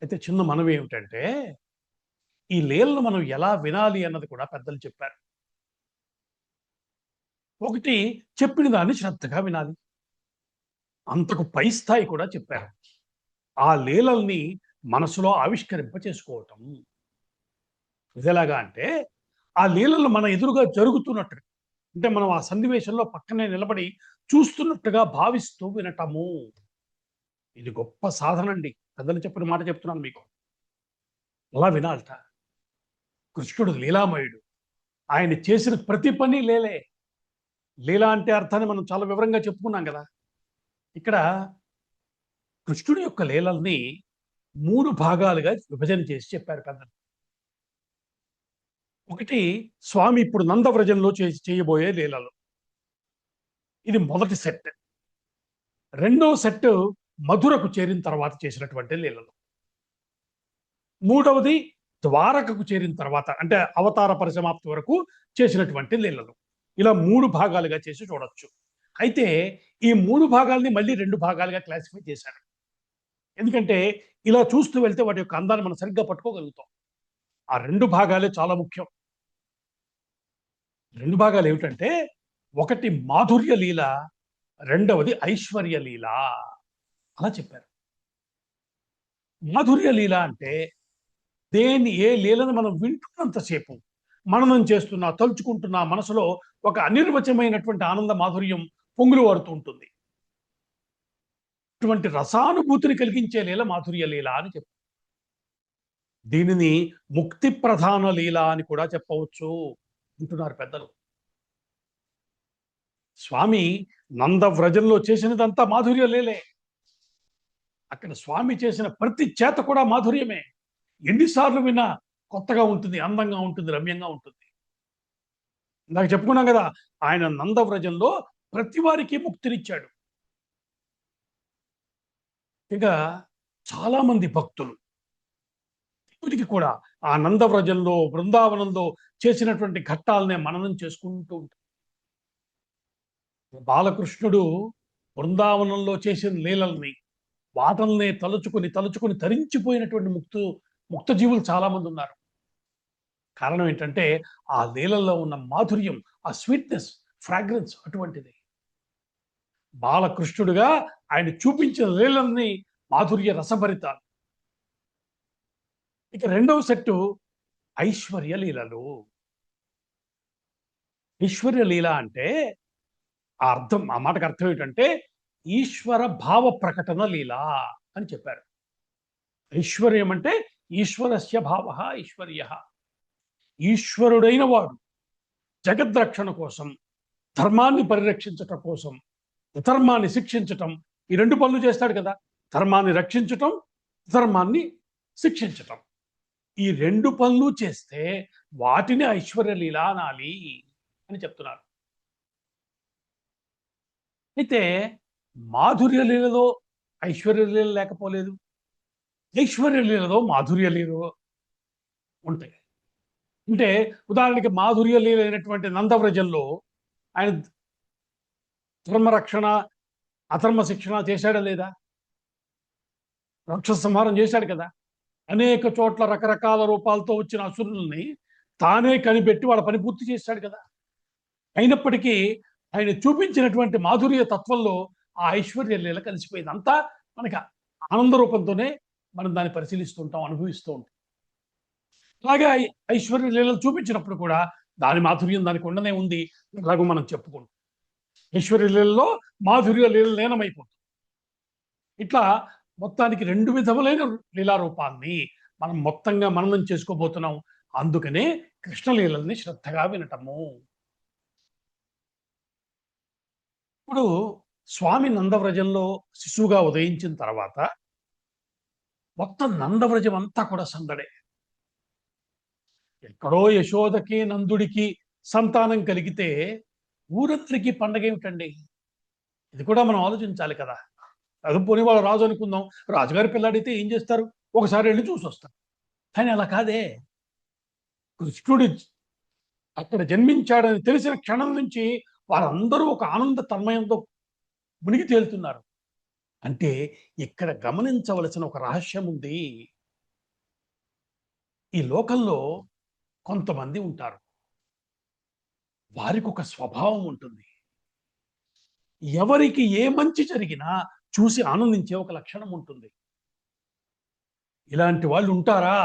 అయితే చిన్న మనవి ఏమిటంటే, ఈ లీలను మనం ఎలా వినాలి అన్నది కూడా పెద్దలు చెప్పారు. ఒకటి, చెప్పిన దాన్ని శ్రద్ధగా వినాలి. అంతకు పై స్థాయి కూడా చెప్పారు. ఆ లీలల్ని మనసులో ఆవిష్కరింప చేసుకోవటం. ఇదేలాగా అంటే, ఆ లీలలు మన ఎదురుగా జరుగుతున్నట్టు, అంటే మనం ఆ సన్నివేశంలో పక్కనే నిలబడి చూస్తున్నట్టుగా భావిస్తూ వినటము. ఇది గొప్ప సాధన అండి. పెద్దలు చెప్పిన మాట చెప్తున్నాను మీకు. అలా వినాలట. కృష్ణుడు లీలామయుడు. ఆయన చేసిన ప్రతి పని లీలే. లీలా అంటే అర్థాన్ని మనం చాలా వివరంగా చెప్పుకున్నాం కదా. ఇక్కడ కృష్ణుడి యొక్క లీలల్ని 3 భాగాలుగా విభజన చేసి చెప్పారు పెద్దలు. ఒకటి, స్వామి ఇప్పుడు నందవ్రజంలో చేయబోయే లీలలు. ఇది మొదటి సెట్. రెండో సెట్ మధురకు చేరిన తర్వాత చేసినటువంటి లీలలు. మూడవది ద్వారకకు చేరిన తర్వాత, అంటే అవతార పరిసమాప్తి వరకు చేసినటువంటి లీలలు. ఇలా 3 భాగాలుగా చేసి చూడొచ్చు. అయితే ఈ 3 భాగాల్ని మళ్ళీ 2 భాగాలుగా క్లాసిఫై చేశారు. ఎందుకంటే ఇలా చూస్తూ వెళ్తే వాటి యొక్క అందాన్ని మనం సరిగ్గా పట్టుకోగలుగుతాం. ఆ 2 భాగాలే చాలా ముఖ్యం. 2 భాగాలు ఏమిటంటే, ఒకటి మాధుర్య లీల, రెండవది ఐశ్వర్య లీల. అలా చెప్పారు. మాధుర్య లీల అంటే ఏ లీలను మనం వింటున్నంతసేపు మననం చేస్తున్నా, తలుచుకుంటున్నా మనసులో ఒక అనిర్వచమైనటువంటి ఆనంద మాధుర్యం పొంగులు వారుతూ ఉంటుంది. ఇటువంటి రసానుభూతిని కలిగించే లీల మాధుర్య లీల అని చెప్పారు. దీనిని ముక్తి ప్రధాన లీల అని కూడా చెప్పవచ్చు అంటున్నారు పెద్దలు. స్వామి నందవ్రజంలో చేసినదంతా మాధుర్య లీలే. అక్కడ స్వామి చేసిన ప్రతి చేత కూడా మాధుర్యమే. ఎన్నిసార్లు విన్నా కొత్తగా ఉంటుంది, అందంగా ఉంటుంది, రమ్యంగా ఉంటుంది. ఇందాక చెప్పుకున్నాం కదా, ఆయన నందవ్రజంలో ప్రతి వారికి ముక్తినిచ్చాడు. ఇక చాలా మంది భక్తులు ఇప్పటికి కూడా ఆ నందవ్రజంలో, బృందావనంలో చేసినటువంటి ఘట్టాలనే మననం చేసుకుంటూ ఉంటారు. బాలకృష్ణుడు బృందావనంలో చేసిన లీలల్ని, వాటల్నే తలుచుకుని తలుచుకుని తరించిపోయినటువంటి ముక్త జీవులు చాలా మంది ఉన్నారు. కారణం ఏంటంటే ఆ లీలల్లో ఉన్న మాధుర్యం, ఆ స్వీట్నెస్, ఫ్రాగ్రెన్స్ అటువంటిది. బాలకృష్ణుడుగా ఆయన చూపించిన లీలల్ని మాధుర్య రసభరితాలు. ఇక రెండవ సెట్టు ఐశ్వర్య లీలలు. ఐశ్వర్య లీల అంటే ఆ మాటకు అర్థం ఏంటంటే ఈశ్వర భావ ప్రకటన లీల అని చెప్పారు. ఐశ్వర్యం అంటే ఈశ్వరస్య భావ ఐశ్వర్య. ఈశ్వరుడైన వాడు జగద్రక్షణ కోసం, ధర్మాన్ని పరిరక్షించటం కోసం, ధర్మాన్ని శిక్షించటం, ఈ 2 పనులు చేస్తాడు కదా. ధర్మాన్ని రక్షించటం, ధర్మాన్ని శిక్షించటం. ఈ రెండు పనులు చేస్తే వాటిని ఐశ్వర్య లీల అనాలి అని చెప్తున్నారు. అయితే మాధుర్య లీలలో ఐశ్వర్య లీల లేకపోలేదు, ఐశ్వర్య లీలలో మాధుర్య లీలలో ఉంటాయి. అంటే ఉదాహరణకి మాధుర్య లీల అయినటువంటి నందవ్రజంలో ఆయన ధర్మరక్షణ అధర్మ శిక్షణ చేశాడా లేదా? రాక్షస సంహారం చేశాడు కదా. అనేక చోట్ల రకరకాల రూపాలతో వచ్చిన అసురుల్ని తానే కనిపెట్టి వాళ్ళ పని పూర్తి చేశాడు కదా. అయినప్పటికీ ఆయన చూపించినటువంటి మాధుర్య తత్వంలో ఆ ఐశ్వర్య లీల కలిసిపోయింది. అంతా మనకి ఆనంద రూపంతోనే మనం దాన్ని పరిశీలిస్తూ ఉంటాం, అనుభవిస్తూ ఉంటాం. అలాగే ఐశ్వర్య లీలలు చూపించినప్పుడు కూడా దాని మాధుర్యం దానికి ఉండనే ఉంది. ఎలాగో మనం చెప్పుకుంటాం, ఐశ్వర్య లీలలో మాధుర్య లీల లీనమైపోతుంది. ఇట్లా మొత్తానికి రెండు విధములైన లీలారూపాన్ని మనం మొత్తంగా మననం చేసుకోబోతున్నాం. అందుకనే కృష్ణలీలని శ్రద్ధగా వినటము. ఇప్పుడు స్వామి నందవ్రజంలో శిశువుగా ఉదయించిన తర్వాత మొత్తం నందవ్రజం అంతా కూడా సందడే. ఎక్కడో యశోదకి నందుడికి సంతానం కలిగితే ఊరందరికీ పండగ ఏమిటండి? ఇది కూడా మనం ఆలోచించాలి కదా. అది పోనీ వాళ్ళు రాజు అనుకుందాం, రాజుగారి పిల్లాడితే ఏం చేస్తారు? ఒకసారి వెళ్ళి చూసి వస్తారు. కానీ అలా కాదే. కృష్ణుడు అక్కడ జన్మించాడని తెలిసిన క్షణం నుంచి వారందరూ ఒక ఆనంద తన్మయంతో మునిగి తేలుతున్నారు. అంటే ఇక్కడ గమనించవలసిన ఒక రహస్యం ఉంది. ఈ లోకంలో కొంతమంది ఉంటారు, వారికి ఒక స్వభావం ఉంటుంది. ఎవరికి ఏ మంచి జరిగినా చూసి ఆనందించే ఒక లక్షణం ఉంటుంది. ఇలాంటి వాళ్ళు ఉంటారా?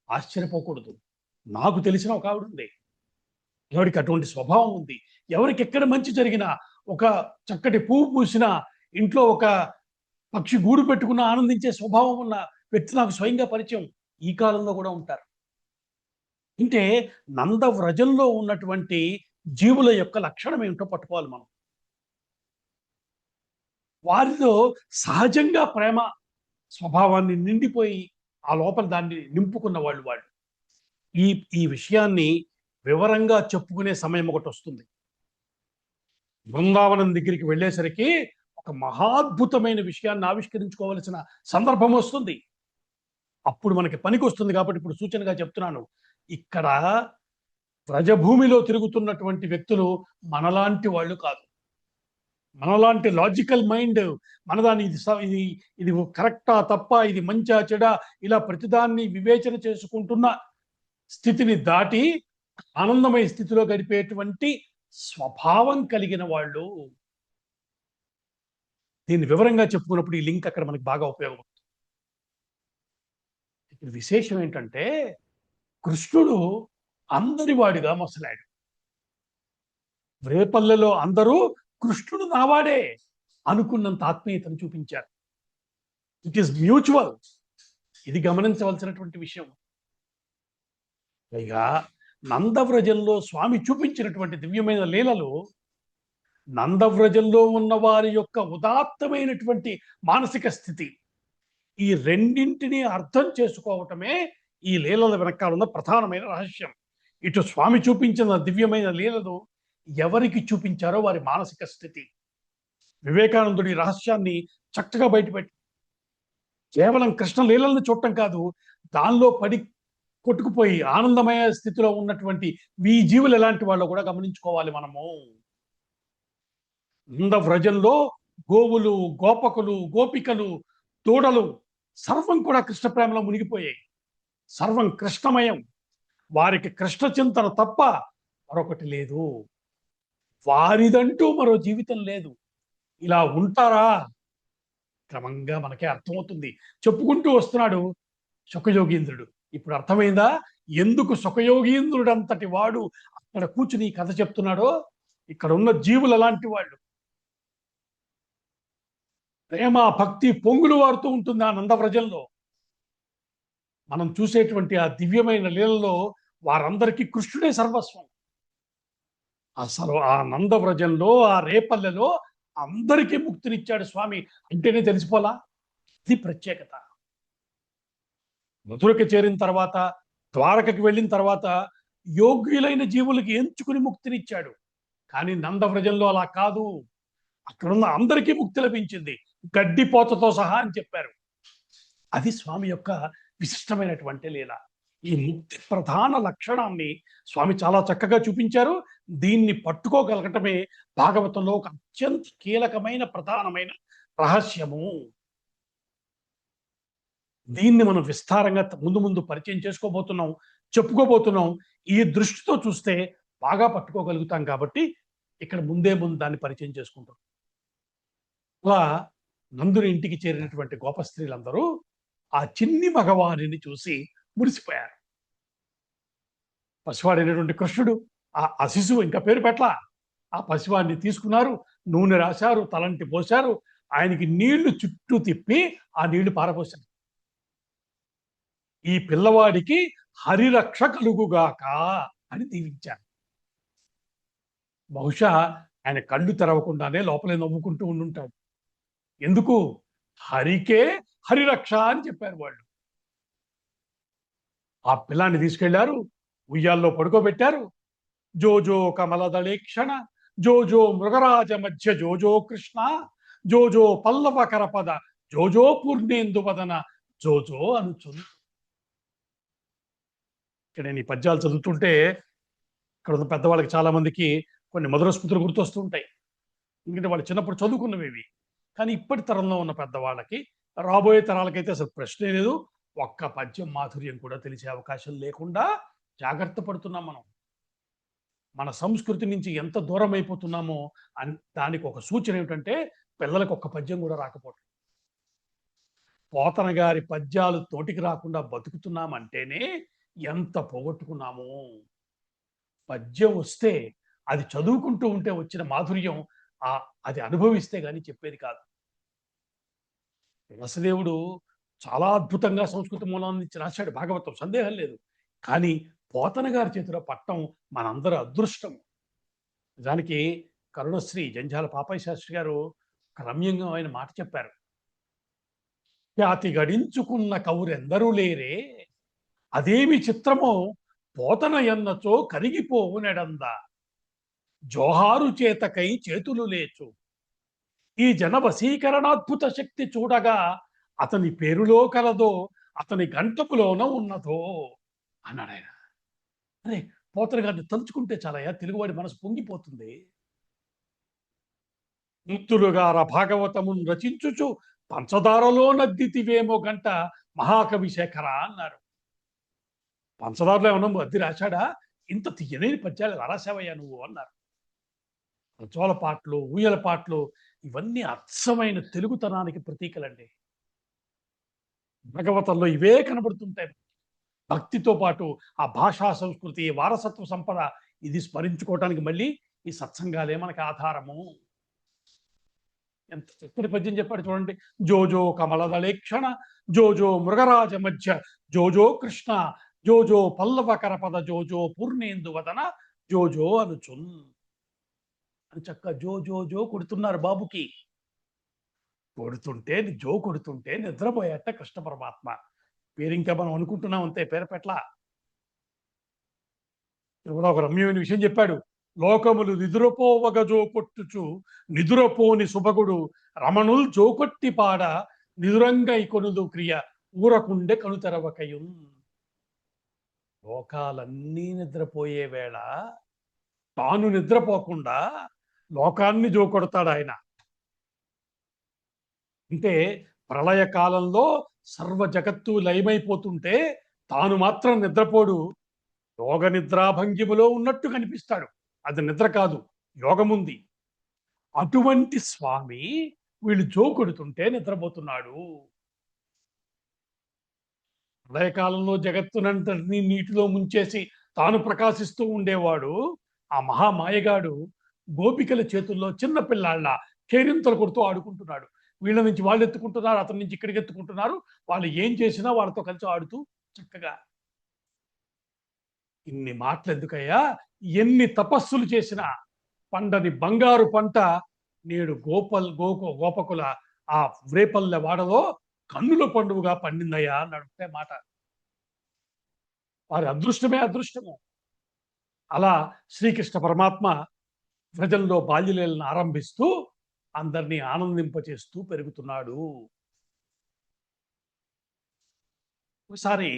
ఆశ్చర్యపోకూడదు. నాకు తెలిసిన ఒక ఆవిడ ఉంది, ఎవరికి అటువంటి స్వభావం ఉంది. ఎవరికి ఎక్కడ మంచి జరిగినా, ఒక చక్కటి పువ్వు పూసినా, ఇంట్లో ఒక పక్షి గూడు పెట్టుకున్న ఆనందించే స్వభావం ఉన్న వ్యక్తి నాకు స్వయంగా పరిచయం. ఈ కాలంలో కూడా ఉంటారు. అంటే నందవ్రజంలో ఉన్నటువంటి జీవుల యొక్క లక్షణం ఏమిటో పట్టుకోవాలి మనం. వారిలో సహజంగా ప్రేమ స్వభావాన్ని నిండిపోయి ఆ లోపల దాన్ని నింపుకున్న వాళ్ళు. ఈ ఈ విషయాన్ని వివరంగా చెప్పుకునే సమయం ఒకటి వస్తుంది. బృందావనం దగ్గరికి వెళ్ళేసరికి ఒక మహాద్భుతమైన విషయాన్ని ఆవిష్కరించుకోవలసిన సందర్భం వస్తుంది. అప్పుడు మనకి పనికి వస్తుంది కాబట్టి ఇప్పుడు సూచనగా చెప్తున్నాను. ఇక్కడ ప్రజభూమిలో తిరుగుతున్నటువంటి వ్యక్తులు మనలాంటి వాళ్ళు కాదు. మనలాంటి లాజికల్ మైండ్, మనదాన్ని ఇది ఇది కరెక్టా తప్ప, ఇది మంచా చెడా, ఇలా ప్రతిదాన్ని వివేచన చేసుకుంటున్న స్థితిని దాటి ఆనందమయ స్థితిలో గడిపేటువంటి స్వభావం కలిగిన వాళ్ళు. దీన్ని వివరంగా చెప్పుకున్నప్పుడు ఈ లింక్ అక్కడ మనకి బాగా ఉపయోగపడుతుంది. ఇక్కడ విశేషం ఏంటంటే కృష్ణుడు అందరి వాడిగా మొసలాడు. రేపల్లెలో అందరూ కృష్ణుడు నావాడే అనుకున్నంత ఆత్మీయతను చూపించారు. It is mutual. ఇది గమనించవలసినటువంటి విషయం. పైగా నందవ్రజంలో స్వామి చూపించినటువంటి దివ్యమైన లీలలు నందవ్రజంలో ఉన్న వారి యొక్క ఉదాత్తమైనటువంటి మానసిక స్థితి, ఈ రెండింటినీ అర్థం చేసుకోవటమే ఈ లీలల వెనకాల ఉన్న ప్రధానమైన రహస్యం. ఇటు స్వామి చూపించిన దివ్యమైన లీలలు ఎవరికి చూపించారో వారి మానసిక స్థితి. వివేకానందుడి రహస్యాన్ని చక్కగా బయటపెట్టి కేవలం కృష్ణ లీలలను చూడటం కాదు, దానిలో పడి కొట్టుకుపోయి ఆనందమయ స్థితిలో ఉన్నటువంటి ఈ జీవులు ఎలాంటి వాళ్ళు కూడా గమనించుకోవాలి మనము. నందవ్రజంలో గోవులు, గోపకులు, గోపికలు, దూడలు సర్వం కూడా కృష్ణ ప్రేమలో మునిగిపోయాయి. సర్వం కృష్ణమయం. వారికి కృష్ణ చింతన తప్ప మరొకటి లేదు. వారిదంటూ మరో జీవితం లేదు. ఇలా ఉంటారా? క్రమంగా మనకే అర్థమవుతుంది. చెప్పుకుంటూ వస్తున్నాడు సుఖయోగీంద్రుడు. ఇప్పుడు అర్థమైందా ఎందుకు సుఖయోగీంద్రుడు అంతటి వాడు అక్కడ కూర్చుని కథ చెప్తున్నాడో? ఇక్కడ ఉన్న జీవులు అలాంటి వాళ్ళు. ప్రేమ భక్తి పొంగులు వారుతూ ఉంటుంది ఆ నందవ్రజంలో. మనం చూసేటువంటి ఆ దివ్యమైన లీలలో వారందరికీ కృష్ణుడే సర్వస్వం. అసలు ఆ నందవ్రజంలో, ఆ రేపల్లెలో అందరికీ ముక్తినిచ్చాడు స్వామి అంటేనే తెలిసిపోలా. ఇది ప్రత్యేకత. మధురకి చేరిన తర్వాత ద్వారకకి వెళ్ళిన తర్వాత యోగ్యులైన జీవులకి ఎంచుకుని ముక్తినిచ్చాడు. కానీ నందవ్రజంలో అలా కాదు. అక్కడున్న అందరికీ ముక్తి లభించింది, గడ్డిపోతతో సహా అని చెప్పారు. అది స్వామి యొక్క విశిష్టమైనటువంటి లీల. ఈ ముక్తి ప్రధాన లక్షణాన్ని స్వామి చాలా చక్కగా చూపించారు. దీన్ని పట్టుకోగలగటమే భాగవతంలో ఒక అత్యంత కీలకమైన ప్రధానమైన రహస్యము. దీన్ని మనం విస్తారంగా ముందు ముందు పరిచయం చేసుకోబోతున్నాం, చెప్పుకోబోతున్నాం. ఈ దృష్టితో చూస్తే బాగా పట్టుకోగలుగుతాం కాబట్టి ఇక్కడ ముందు దాన్ని పరిచయం చేసుకుంటాం. అలా నందుని ఇంటికి చేరినటువంటి గోప స్త్రీలందరూ ఆ చిన్ని మగవారిని చూసి మురిసిపోయారు. పసివాడైనటువంటి కృష్ణుడు ఆ శిశువు ఇంకా పేరు పెట్ల. ఆ పసివాడిని తీసుకున్నారు, నూనె రాశారు, తలంటి పోశారు, ఆయనకి నీళ్లు చుట్టూ తిప్పి ఆ నీళ్లు పారపోశారు. ఈ పిల్లవాడికి హరిరక్ష కలుగుగాక అని దీవించారు. బహుశా ఆయన కళ్ళు తెరవకుండానే లోపలే నవ్వుకుంటూ ఉండుంటాడు. ఎందుకు? హరికే హరిరక్ష అని చెప్పారు వాళ్ళు. ఆ పిల్లాన్ని తీసుకెళ్లారు, ఉయ్యాల్లో పడుకోబెట్టారు. జోజో కమలదళేక్షణ, జోజో మృగరాజ మధ్య, జోజో కృష్ణ, జోజో పల్లవ కరపద, జోజో పూర్ణేందు వదన, జోజో అనుచు. ఇక్కడ నేను ఈ పద్యాలు చదువుతుంటే ఇక్కడ ఉన్న పెద్దవాళ్ళకి చాలా మందికి కొన్ని మధుర స్మృతులు గుర్తొస్తూ ఉంటాయి. ఎందుకంటే వాళ్ళు చిన్నప్పుడు చదువుకున్నవి. కానీ ఇప్పటి తరంలో ఉన్న పెద్దవాళ్ళకి, రాబోయే తరాలకైతే అసలు ప్రశ్నే లేదు. ఒక్క పద్యం మాధుర్యం కూడా తెలిసే అవకాశం లేకుండా జాగ్రత్త పడుతున్నాం మనం. మన సంస్కృతి నుంచి ఎంత దూరం అయిపోతున్నామో దానికి ఒక సూచన ఏమిటంటే పిల్లలకు ఒక్క పద్యం కూడా రాకపోవడం. పోతన గారి పద్యాలు తోటికి రాకుండా బతుకుతున్నామంటేనే ఎంత పోగొట్టుకున్నాము. పద్యం వస్తే అది చదువుకుంటూ ఉంటే వచ్చిన మాధుర్యం అది అనుభవిస్తే గాని చెప్పేది కాదు. వసుదేవుడు చాలా అద్భుతంగా సంస్కృత మూలాన్ని నుంచి రాశాడు భాగవతం, సందేహం లేదు. కానీ పోతన గారి చేతిలో పట్టం మనందరి అదృష్టం. నిజానికి కరుణశ్రీ జంజాల పాపయ్య శాస్త్రి గారు రమ్యంగా ఆయన మాట చెప్పారు. ఖ్యాతి గడించుకున్న కవురెందరూ లేరే, అదేమి చిత్రమో పోతన ఎన్నచో కరిగిపోవునెడంద, జోహారు చేతకై చేతులు లేచు, ఈ జన వశీకరణాద్భుత శక్తి చూడగా అతని పేరులో కలదో అతని గంటకులోన ఉన్నదో అన్నాడు ఆయన. అరే, పోతన గారిని తలుచుకుంటే చాలయ్యా తెలుగువాడి మనసు పొంగిపోతుంది. ముత్తులుగార భాగవతమును రచించుచు పంచదారలో నద్దితివేమో గంట మహాకవి శేఖర అన్నారు. పంచదారలో ఏమన్నా అద్ది రాశాడా? ఇంత తీయలేని పద్యాలు ఎలా రాశావయ్యా నువ్వు అన్నారు. జోల పాటలు, ఊయల పాటలు ఇవన్నీ అచ్చమైన తెలుగుతనానికి ప్రతీకలండి. భాగవతంలో ఇవే కనబడుతుంటాయి. భక్తితో పాటు ఆ భాషా సంస్కృతి, వారసత్వ సంపద ఇది స్మరించుకోవటానికి మళ్ళీ ఈ సత్సంగాలే మనకి ఆధారము. ఎంత చక్కటి పద్యం చెప్పాడు చూడండి. జోజో కమలదళేక్షణ, జోజో మృగరాజ మధ్య, జోజో కృష్ణ, జోజో పల్లవ కరపద, జోజో పూర్ణేందు వదన, జోజో అనుచున్ అని చక్క జో జో జో కొడుతున్నారు బాబుకి. కొడుతుంటే నిద్రపోయాట కృష్ణ పరమాత్మ. పేరు ఇంకా మనం అనుకుంటున్నాం అంతే, పేరు పెట్ల. కూడా ఒక రమ్యమైన విషయం చెప్పాడు. లోకములు నిదురపోవగ జోకొట్టుచు నిదురపోని సుభగుడు రమణుల్ జోకొట్టి పాడ, నిదురంగై కొనుదు క్రియ ఊరకుండే కనుతెరవకయు. లోకాలన్నీ నిద్రపోయే వేళ తాను నిద్రపోకుండా లోకాన్ని జోకొడతాడు ఆయన. అంటే ప్రళయ కాలంలో సర్వ జగత్తు లయమైపోతుంటే తాను మాత్రం నిద్రపోడు. యోగ నిద్రాభంగిములో ఉన్నట్టు కనిపిస్తాడు. అది నిద్ర కాదు, యోగముంది. అటువంటి స్వామి వీళ్ళు జోకొడుతుంటే నిద్రపోతున్నాడు. ప్రళయకాలంలో జగత్తునంతటినీ నీటిలో ముంచేసి తాను ప్రకాశిస్తూ ఉండేవాడు ఆ మహామాయగాడు గోపికల చేతుల్లో చిన్న పిల్లాళ్ళ కేరింతలు కొడుతూ ఆడుకుంటున్నాడు. వీళ్ళ నుంచి వాళ్ళు ఎత్తుకుంటున్నారు, అతని నుంచి ఇక్కడికి ఎత్తుకుంటున్నారు. వాళ్ళు ఏం చేసినా వాళ్ళతో కలిసి ఆడుతూ చక్కగా. ఇన్ని మాటలు ఎందుకయ్యా? ఎన్ని తపస్సులు చేసినా పండని బంగారు పంట నేడు గోపకుల ఆ వ్రేపల్లె వాడలో కన్నుల పండుగగా పండిందయ్యా అన్నాడు మాట. వారి అదృష్టమే అదృష్టము. అలా శ్రీకృష్ణ పరమాత్మ ప్రజల్లో బాల్యలీలను ఆరంభిస్తూ అందరినీ ఆనందింపచేస్తూ పెరుగుతున్నాడు. ఒకసారి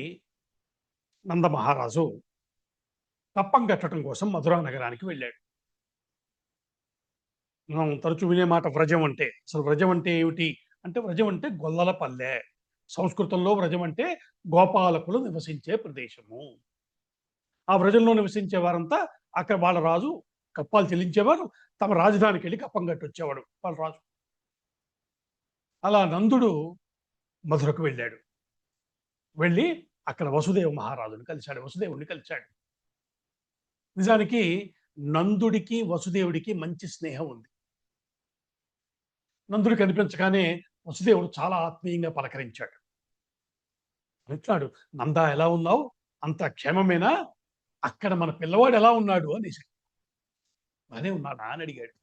నందమహారాజు కప్పం కట్టడం కోసం మధురా నగరానికి వెళ్ళాడు. మనం తరచూ వినే మాట వ్రజం అంటే. అసలు వ్రజం అంటే ఏమిటి? అంటే వ్రజం అంటే గొల్లల పల్లె. సంస్కృతంలో వ్రజం అంటే గోపాలకులు నివసించే ప్రదేశము. ఆ వ్రజంలో నివసించే వారంతా అక్కడ వాళ్ళ రాజు కప్పాలు చెల్లించేవారు. తమ రాజధానికి వెళ్ళి కప్పం కట్టొచ్చేవాడు వాళ్ళ రాజు. అలా నందుడు మధురకు వెళ్ళాడు. వెళ్ళి అక్కడ వసుదేవ మహారాజుని కలిశాడు. వసుదేవుడిని కలిశాడు. నిజానికి నందుడికి వసుదేవుడికి మంచి స్నేహం ఉంది. నందుడు కనిపించగానే వసుదేవుడు చాలా ఆత్మీయంగా పలకరించాడు. అంటాడు, నందా ఎలా ఉన్నావు? అంత క్షేమమేనా? అక్కడ మన పిల్లవాడు ఎలా ఉన్నాడు అనేసాడు. బానే ఉన్నాడా అని అడిగాడు.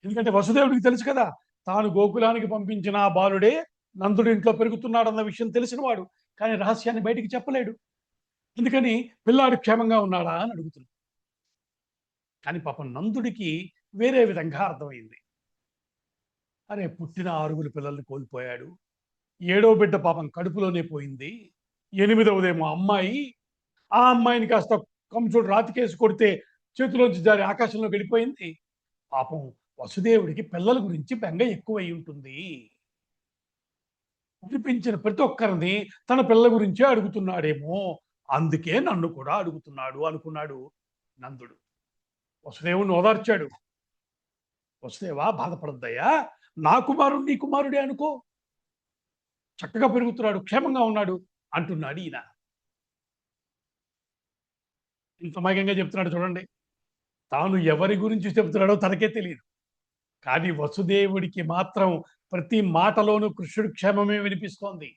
ఎందుకంటే వసుదేవుడికి తెలుసు కదా, తాను గోకులానికి పంపించిన ఆ బాలుడే నందుడి ఇంట్లో పెరుగుతున్నాడన్న విషయం తెలిసినవాడు. కానీ రహస్యాన్ని బయటికి చెప్పలేడు. అందుకని పిల్లాడు క్షేమంగా ఉన్నాడా అని అడుగుతున్నాడు. కానీ పాపం నందుడికి వేరే విధంగా అర్థమైంది. అరే, పుట్టిన 6 పిల్లల్ని కోల్పోయాడు. 7వ బిడ్డ పాపం కడుపులోనే పోయింది. 8వదేమో అమ్మాయి. ఆ అమ్మాయిని కాస్త కంసుడు రాతికేసి కొడితే చేతిలోంచి జారి ఆకాశంలో వెళ్ళిపోయింది. పాపం వసుదేవుడికి పిల్లల గురించి బెంగ ఎక్కువై ఉంటుంది. వినిపించిన ప్రతి ఒక్కరిని తన పిల్లల గురించే అడుగుతున్నాడేమో, అందుకే నన్ను కూడా అడుగుతున్నాడు అనుకున్నాడు నందుడు. వసుదేవుని ఓదార్చాడు. వసుదేవా, బాధపడద్దయ్యా, నా కుమారుడు నీ కుమారుడే అనుకో, చక్కగా పెరుగుతున్నాడు, క్షేమంగా ఉన్నాడు అంటున్నాడు ఈయన. ఇంత మగంగా చెప్తున్నాడు చూడండి. తాను ఎవరి గురించి చెప్తున్నాడో తనకే తెలియదు. కానీ వసుదేవుడికి మాత్రం ప్రతి మాటలోనూ కృష్ణుడి క్షేమమే వినిపిస్తోంది.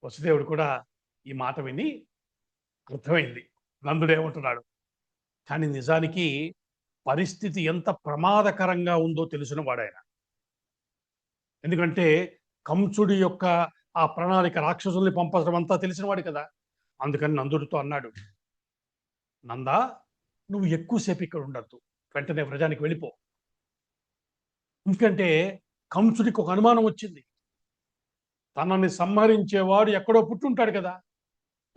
వసుదేవుడు కూడా ఈ మాట విని అర్థమైంది నందుడేమంటున్నాడు. కానీ నిజానికి పరిస్థితి ఎంత ప్రమాదకరంగా ఉందో తెలిసిన వాడాయన. ఎందుకంటే కంసుడి యొక్క ఆ ప్రణాళిక, రాక్షసుల్ని పంపడం అంతా తెలిసినవాడు కదా. అందుకని నందుడితో అన్నాడు, నందా, నువ్వు ఎక్కువసేపు ఇక్కడ ఉండద్దు, వెంటనే వ్రజానికి వెళ్ళిపో. ఎందుకంటే కంసుడికి ఒక అనుమానం వచ్చింది. తనని సంహరించేవాడు ఎక్కడో పుట్టుంటాడు కదా,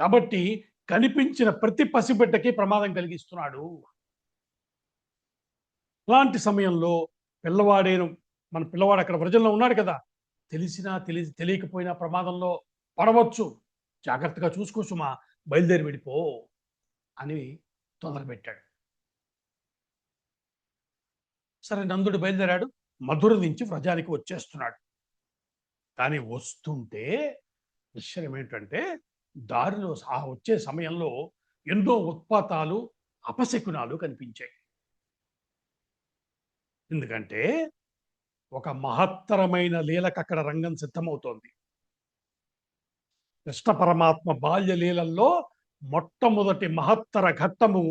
కాబట్టి కనిపించిన ప్రతి పసిబిడ్డకి ప్రమాదం కలిగిస్తున్నాడు. అలాంటి సమయంలో పిల్లవాడేను, మన పిల్లవాడు అక్కడ వ్రజంలో ఉన్నాడు కదా, తెలిసినా తెలియకపోయినా ప్రమాదంలో పడవచ్చు. జాగ్రత్తగా చూసుకో సుమా, బయలుదేరి వెళ్ళిపో అని తొందరపెట్టాడు. సరే, నందుడు బయలుదేరాడు. మధుర నుంచి వ్రజానికి వచ్చేస్తున్నాడు. కానీ వస్తుంటే విషయం ఏంటంటే, దారిలో ఆ వచ్చే సమయంలో ఎన్నో ఉత్పాతాలు, అపశకునాలు కనిపించాయి. ఎందుకంటే ఒక మహత్తరమైన లీలకు అక్కడ రంగం సిద్ధమవుతోంది. కృష్ణ పరమాత్మ బాల్య లీలల్లో మొట్టమొదటి మహత్తర ఘట్టము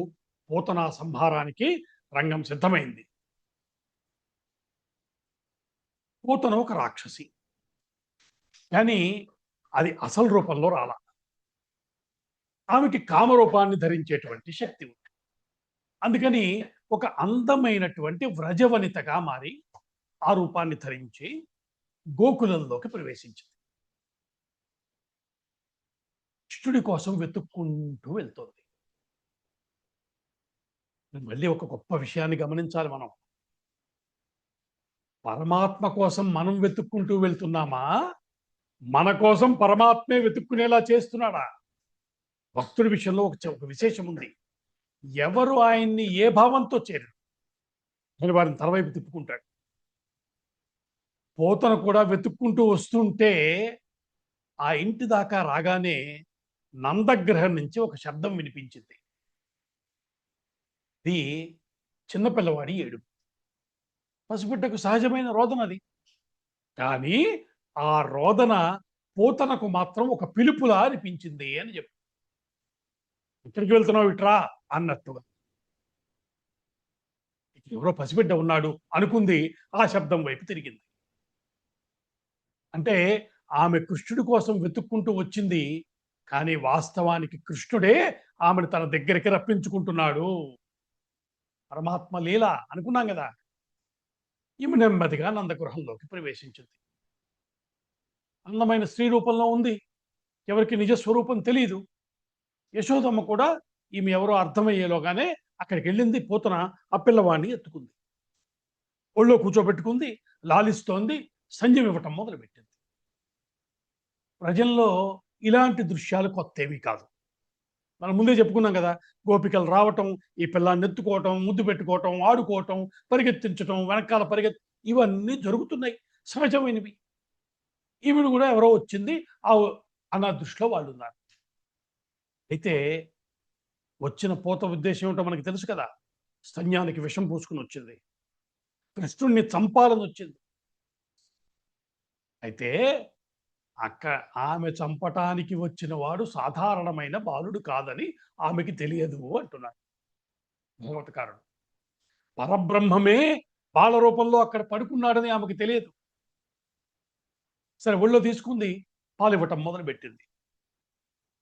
పూతనా సంహారానికి రంగం సిద్ధమైంది. పూతన ఒక రాక్షసి, కానీ అది అసలు రూపంలో రాల. ఆమెకి కామరూపాన్ని ధరించేటువంటి శక్తి ఉంది. అందుకని ఒక అందమైనటువంటి వ్రజవనితగా మారి ఆ రూపాన్ని ధరించి గోకులంలోకి ప్రవేశించింది. కృష్ణుడి కోసం వెతుక్కుంటూ వెళ్తోంది. మళ్ళీ ఒక గొప్ప విషయాన్ని గమనించాలి మనం. పరమాత్మ కోసం మనం వెతుక్కుంటూ వెళ్తున్నామా, మన కోసం పరమాత్మే వెతుక్కునేలా చేస్తున్నాడా? భక్తుడి విషయంలో ఒక విశేషం ఉంది. ఎవరు ఆయన్ని ఏ భావంతో చేరరు అని వారిని తలవైపు తిప్పుకుంటాడు. పోతన కూడా వెతుక్కుంటూ వస్తుంటే ఆ ఇంటి దాకా రాగానే నందగ్రహం నుంచి ఒక శబ్దం వినిపించింది. ఇది చిన్నపిల్లవాడి ఏడుపు. పసిబిడ్డకు సహజమైన రోదన అది. కానీ ఆ రోదన పోతనకు మాత్రం ఒక పిలుపులా అనిపించింది అని చెప్పి, ఇక్కడికి వెళ్తున్నావు ఇట్రా అన్నట్టుగా. ఎవరో పసిబిడ్డ ఉన్నాడు అనుకుంది, ఆ శబ్దం వైపు తిరిగింది. అంటే ఆమె కృష్ణుడి కోసం వెతుక్కుంటూ వచ్చింది. కానీ వాస్తవానికి కృష్ణుడే ఆమెను తన దగ్గరికి రప్పించుకుంటున్నాడు. పరమాత్మ లీల అనుకున్నాం కదా. ఈమె నెమ్మదిగా నందగృహంలోకి ప్రవేశించింది. అందమైన స్త్రీ రూపంలో ఉంది. ఎవరికి నిజ స్వరూపం తెలియదు. యశోదమ్మ కూడా ఈమె ఎవరో అర్థమయ్యేలోగానే అక్కడికి వెళ్ళింది. పూతన ఆ పిల్లవాడిని ఎత్తుకుంది, ఒళ్ళో కూర్చోబెట్టుకుంది, లాలిస్తోంది, సంజయం ఇవ్వటం మొదలుపెట్టింది. ప్రజల్లో ఇలాంటి దృశ్యాలు కొత్తేవి కాదు. మనం ముందే చెప్పుకున్నాం కదా. గోపికలు రావటం, ఈ పిల్లాన్ని ఎత్తుకోవటం, ముద్దు పెట్టుకోవటం, ఆడుకోవటం, పరిగెత్తించటం, వెనకాల ఇవన్నీ జరుగుతున్నాయి, సహజమైనవి. ఈవిడ కూడా ఎవరో వచ్చింది అన్న దృష్టిలో వాళ్ళు ఉన్నారు. అయితే వచ్చిన పూత ఉద్దేశం ఏమిటో మనకి తెలుసు కదా. స్తన్యానికి విషం పూసుకుని వచ్చింది, కృష్ణుణ్ణి చంపాలని వచ్చింది. అయితే ఆమె చంపటానికి వచ్చిన వాడు సాధారణమైన బాలుడు కాదని ఆమెకి తెలియదు అంటున్నాడు భగవత్కారుడు. పరబ్రహ్మమే బాల రూపంలో అక్కడ పడుకున్నాడని ఆమెకి తెలియదు. సరే, ఒళ్ళో తీసుకుంది, పాలు ఇవ్వటం మొదలుపెట్టింది.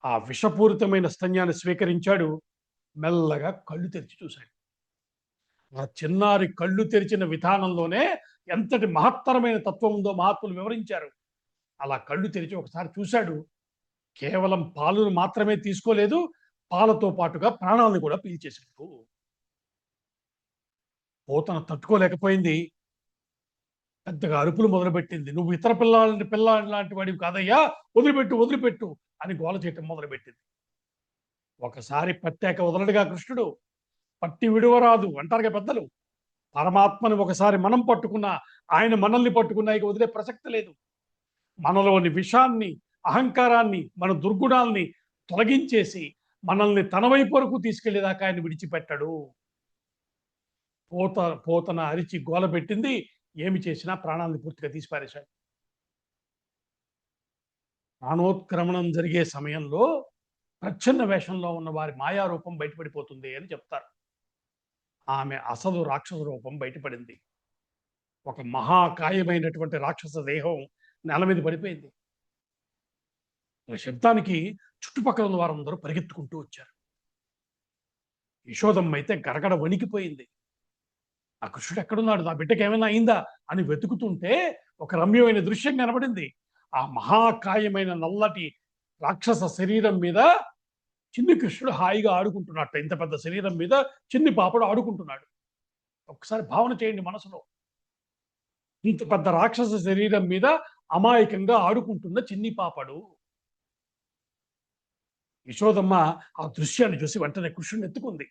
ఆ విషపూరితమైన స్తన్యాన్ని స్వీకరించాడు. మెల్లగా కళ్ళు తెరిచి చూశాడు. ఆ చిన్నారి కళ్ళు తెరిచిన విధానంలోనే ఎంతటి మహత్తరమైన తత్వం ఉందో మహాత్ములు వివరించారు. అలా కళ్ళు తెరిచి ఒకసారి చూశాడు. కేవలం పాలను మాత్రమే తీసుకోలేదు, పాలతో పాటుగా ప్రాణాలను కూడా పీల్చేశాడు. పోతన తట్టుకోలేకపోయింది. పెద్దగా అరుపులు మొదలుపెట్టింది. నువ్వు ఇతర పిల్లాడి లాంటి వాడివి కాదయ్యా, వదిలిపెట్టు వదిలిపెట్టు అని గోల చేయటం మొదలుపెట్టింది. ఒకసారి పట్టాక వదలడుగా కృష్ణుడు. పట్టి విడువరాదు అంటారుగా పెద్దలు. పరమాత్మని ఒకసారి మనం పట్టుకున్నా, ఆయన మనల్ని పట్టుకున్నా ఇక వదిలే ప్రసక్తి లేదు. మనలోని విషాన్ని, అహంకారాన్ని, మన దుర్గుణాల్ని తొలగించేసి మనల్ని తన వైపు వరకు తీసుకెళ్లేదాకా ఆయన విడిచిపెట్టడు. పోతన అరిచి గోల పెట్టింది. ఏమి చేసినా ప్రాణాలను పూర్తిగా తీసిపారేశాడు. ప్రాణోత్క్రమణం జరిగే సమయంలో ప్రచ్ఛన్న వేషంలో ఉన్న వారి మాయారూపం బయటపడిపోతుంది అని చెప్తారు. ఆమె అసలు రాక్షస రూపం బయటపడింది. ఒక మహాకాయమైనటువంటి రాక్షస దేహం నేల మీద పడిపోయింది. శబ్దానికి చుట్టుపక్కల ఉన్న వారందరూ పరిగెత్తుకుంటూ వచ్చారు. యశోదమ్మ అయితే గడగడ వణికిపోయింది. ఆ కృష్ణుడు ఎక్కడున్నాడు, నా బిడ్డకి ఏమైనా అయిందా అని వెతుకుతుంటే ఒక రమ్యమైన దృశ్యం కనబడింది. ఆ మహాకాయమైన నల్లటి రాక్షస శరీరం మీద చిన్ని కృష్ణుడు హాయిగా ఆడుకుంటున్నట్ట. ఇంత పెద్ద శరీరం మీద చిన్ని పాపడు ఆడుకుంటున్నాడు. ఒకసారి భావన చేయండి మనసులో. ఇంత పెద్ద రాక్షస శరీరం మీద అమాయకంగా ఆడుకుంటున్న చిన్ని పాపడు. యశోదమ్మ ఆ దృశ్యాన్ని చూసి వెంటనే కృష్ణుని ఎత్తుకుంది.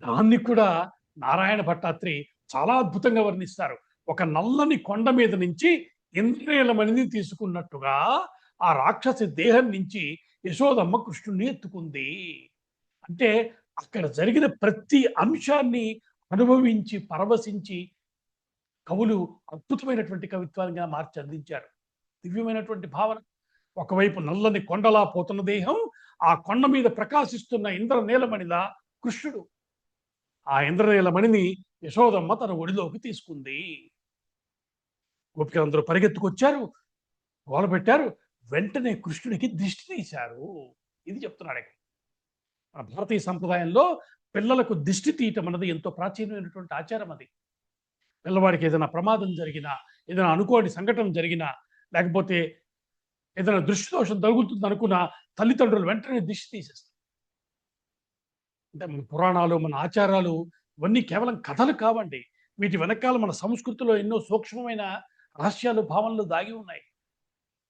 దాన్ని కూడా నారాయణ భట్టాత్రి చాలా అద్భుతంగా వర్ణిస్తారు. ఒక నల్లని కొండ మీద నుంచి ఇంద్రియలమణిని తీసుకున్నట్టుగా ఆ రాక్షసి దేహం నుంచి యశోదమ్మ కృష్ణుణ్ణి ఎత్తుకుంది. అంటే అక్కడ జరిగిన ప్రతి అంశాన్ని అనుభవించి పరవశించి కవులు అద్భుతమైనటువంటి కవిత్వాన్ని మార్చి అందించారు. దివ్యమైనటువంటి భావన. ఒకవైపు నల్లని కొండలా పోతున్న దేహం, ఆ కొండ మీద ప్రకాశిస్తున్న ఇంద్రనీలమణిలా కృష్ణుడు. ఆ ఇంద్రనీలమణిని యశోదమ్మ తన ఒడిలోకి తీసుకుంది. గోపికలందరూ పరిగెత్తుకొచ్చారు, గోలపెట్టారు. వెంటనే కృష్ణుడికి దిష్టి తీశారు. ఇది చెప్తున్నాడు ఇక్కడ. మన భారతీయ సంప్రదాయంలో పిల్లలకు దిష్టి తీయటం అన్నది ఎంతో ప్రాచీనమైనటువంటి ఆచారం. అది పిల్లవాడికి ఏదైనా ప్రమాదం జరిగినా, ఏదైనా అనుకోని సంఘటన జరిగినా, లేకపోతే ఏదైనా దృష్టి దోషం తగులుతుంది అనుకున్న తల్లిదండ్రులు వెంటనే దిష్టి తీసేస్తారు. అంటే మన పురాణాలు, మన ఆచారాలు ఇవన్నీ కేవలం కథలు కావండి. వీటి వెనకాల మన సంస్కృతిలో ఎన్నో సూక్ష్మమైన రహస్యాలు, భావనలు దాగి ఉన్నాయి.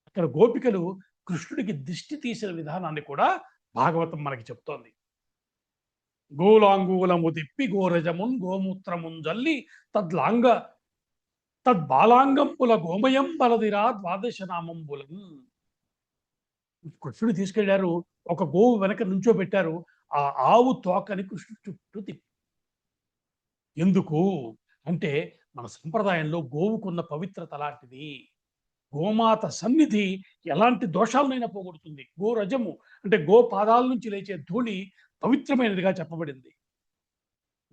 అక్కడ గోపికలు కృష్ణుడికి దిష్టి తీసిన విధానాన్ని కూడా భాగవతం మనకి చెప్తోంది. గోలాంగూలము తిప్పి గోరజమున్ గోమూత్రమున్ జల్లి తద్బాలాంగంపుల గోమయం బలదిరా ద్వాదశ నామంబులం. కృష్ణుడు తీసుకెళ్లారు, ఒక గోవు వెనక నుంచోబెట్టారు. ఆ ఆవు తోకని కృష్ణుడు చుట్టూ తిప్పి. ఎందుకు అంటే మన సంప్రదాయంలో గోవుకున్న పవిత్రత లాంటిది. గోమాత సన్నిధి ఎలాంటి దోషాలనైనా పోగొడుతుంది. గోరజము అంటే గో పాదాల నుంచి లేచే ధూళి పవిత్రమైనదిగా చెప్పబడింది.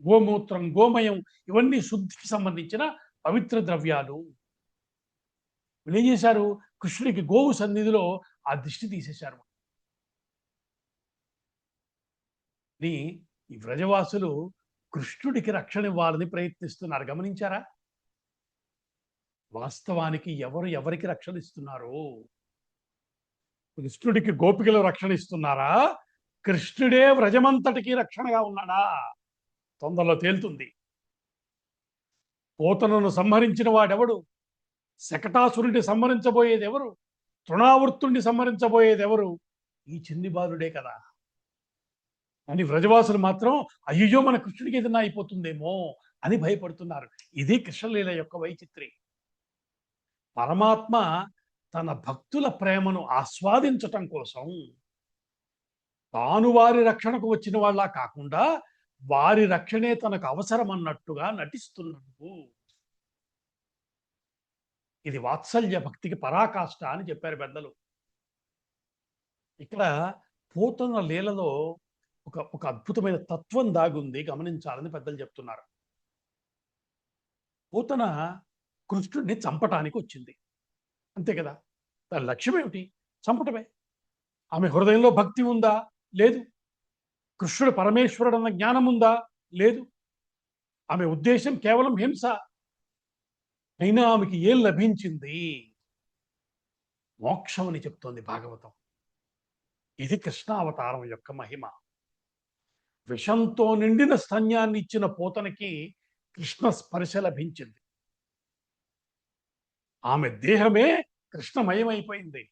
గోమూత్రం, గోమయం ఇవన్నీ శుద్ధికి సంబంధించిన పవిత్ర ద్రవ్యాలు. వీళ్ళు ఏం చేశారు? కృష్ణుడికి గోవు సన్నిధిలో ఆ దిష్టి తీసేశారు. ని ఈ వ్రజవాసులు కృష్ణుడికి రక్షణ ఇవ్వాలని ప్రయత్నిస్తున్నారు. గమనించారా? వాస్తవానికి ఎవరు ఎవరికి రక్షణ ఇస్తున్నారు? కృష్ణుడికి గోపికలు రక్షణ ఇస్తున్నారా? కృష్ణుడే వ్రజమంతటికి రక్షణగా ఉన్నాడా? తొందరలో తేలుతుంది. పోతనను సంహరించిన వాడెవడు? శకటాసురుడిని సంహరించబోయేది ఎవరు? తృణావృత్తుణ్ణి సంహరించబోయేది ఎవరు? ఈ చిన్ని బాలుడే కదా! అని వ్రజవాసులు మాత్రం అయ్యయ్యో! మన కృష్ణుడికి ఏదైనా అయిపోతుందేమో అని భయపడుతున్నారు. ఇది కృష్ణలీల యొక్క వైచిత్రి. పరమాత్మ తన భక్తుల ప్రేమను ఆస్వాదించటం కోసం తాను వారి రక్షణకు వచ్చిన వాళ్ళ కాకుండా వారి రక్షణే తనకు అవసరం అన్నట్టుగా నటిస్తున్నాడు. ఇది వాత్సల్య భక్తికి పరాకాష్ట అని చెప్పారు పెద్దలు. ఇక్కడ పోతన లీలలో ఒక అద్భుతమైన తత్వం దాగుంది, గమనించాలని పెద్దలు చెప్తున్నారు. పోతన కృష్ణుడిని చంపటానికి వచ్చింది, అంతే కదా. దాని లక్ష్యం ఏమిటి? చంపటమే. ఆమె హృదయంలో భక్తి ఉందా? లేదు. కృష్ణుడు పరమేశ్వరుడు అన్న జ్ఞానం ఉందా? లేదు. ఆమె ఉద్దేశం కేవలం హింస. అయినా ఆమెకి ఏం లభించింది? మోక్షం అని చెప్తోంది భాగవతం. ఇది కృష్ణావతారం యొక్క మహిమ. విషంతో నిండిన స్తన్యాన్ని ఇచ్చిన పోతనకి కృష్ణ స్పర్శ లభించింది. ఆమె దేహమే కృష్ణమయమైపోయింది.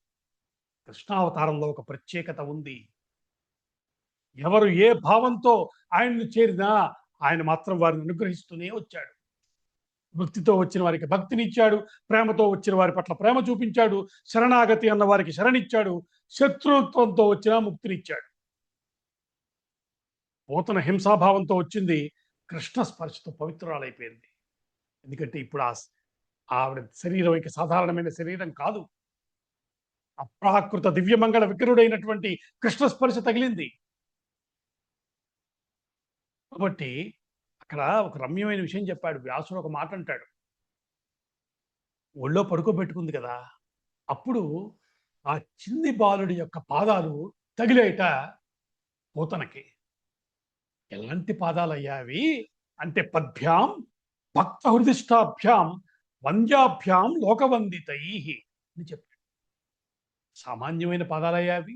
కృష్ణావతారంలో ఒక ప్రత్యేకత ఉంది. ఎవరు ఏ భావంతో ఆయన్ని చేరినా ఆయన మాత్రం వారిని అనుగ్రహిస్తూనే వచ్చాడు. భక్తితో వచ్చిన వారికి భక్తిని ఇచ్చాడు, ప్రేమతో వచ్చిన వారి పట్ల ప్రేమ చూపించాడు, శరణాగతి అన్న వారికి శరణిచ్చాడు, శత్రుత్వంతో వచ్చిన ముక్తినిచ్చాడు. పోతన హింసాభావంతో వచ్చింది, కృష్ణ స్పర్శతో పవిత్రురాలైపోయింది. ఎందుకంటే ఇప్పుడు ఆవిడ శరీరం ఇక సాధారణమైన శరీరం కాదు. అప్రాకృత దివ్యమంగళ విగ్రహుడైనటువంటి కృష్ణ స్పర్శ తగిలింది. కాబట్టి అక్కడ ఒక రమ్యమైన విషయం చెప్పాడు వ్యాసుడు. ఒక మాట అంటాడు, ఒళ్ళో పడుకోబెట్టుకుంది కదా, అప్పుడు ఆ చిన్ని బాలుడి యొక్క పాదాలు తగిలేట పోతనకి. ఎలాంటి పాదాలయ్యా అవి అంటే, పద్భ్యాం భక్త హృదిష్టాభ్యాం వంద్యాభ్యాం లోకవందితై అని చెప్పాడు. సామాన్యమైన పాదాలయ్యా అవి.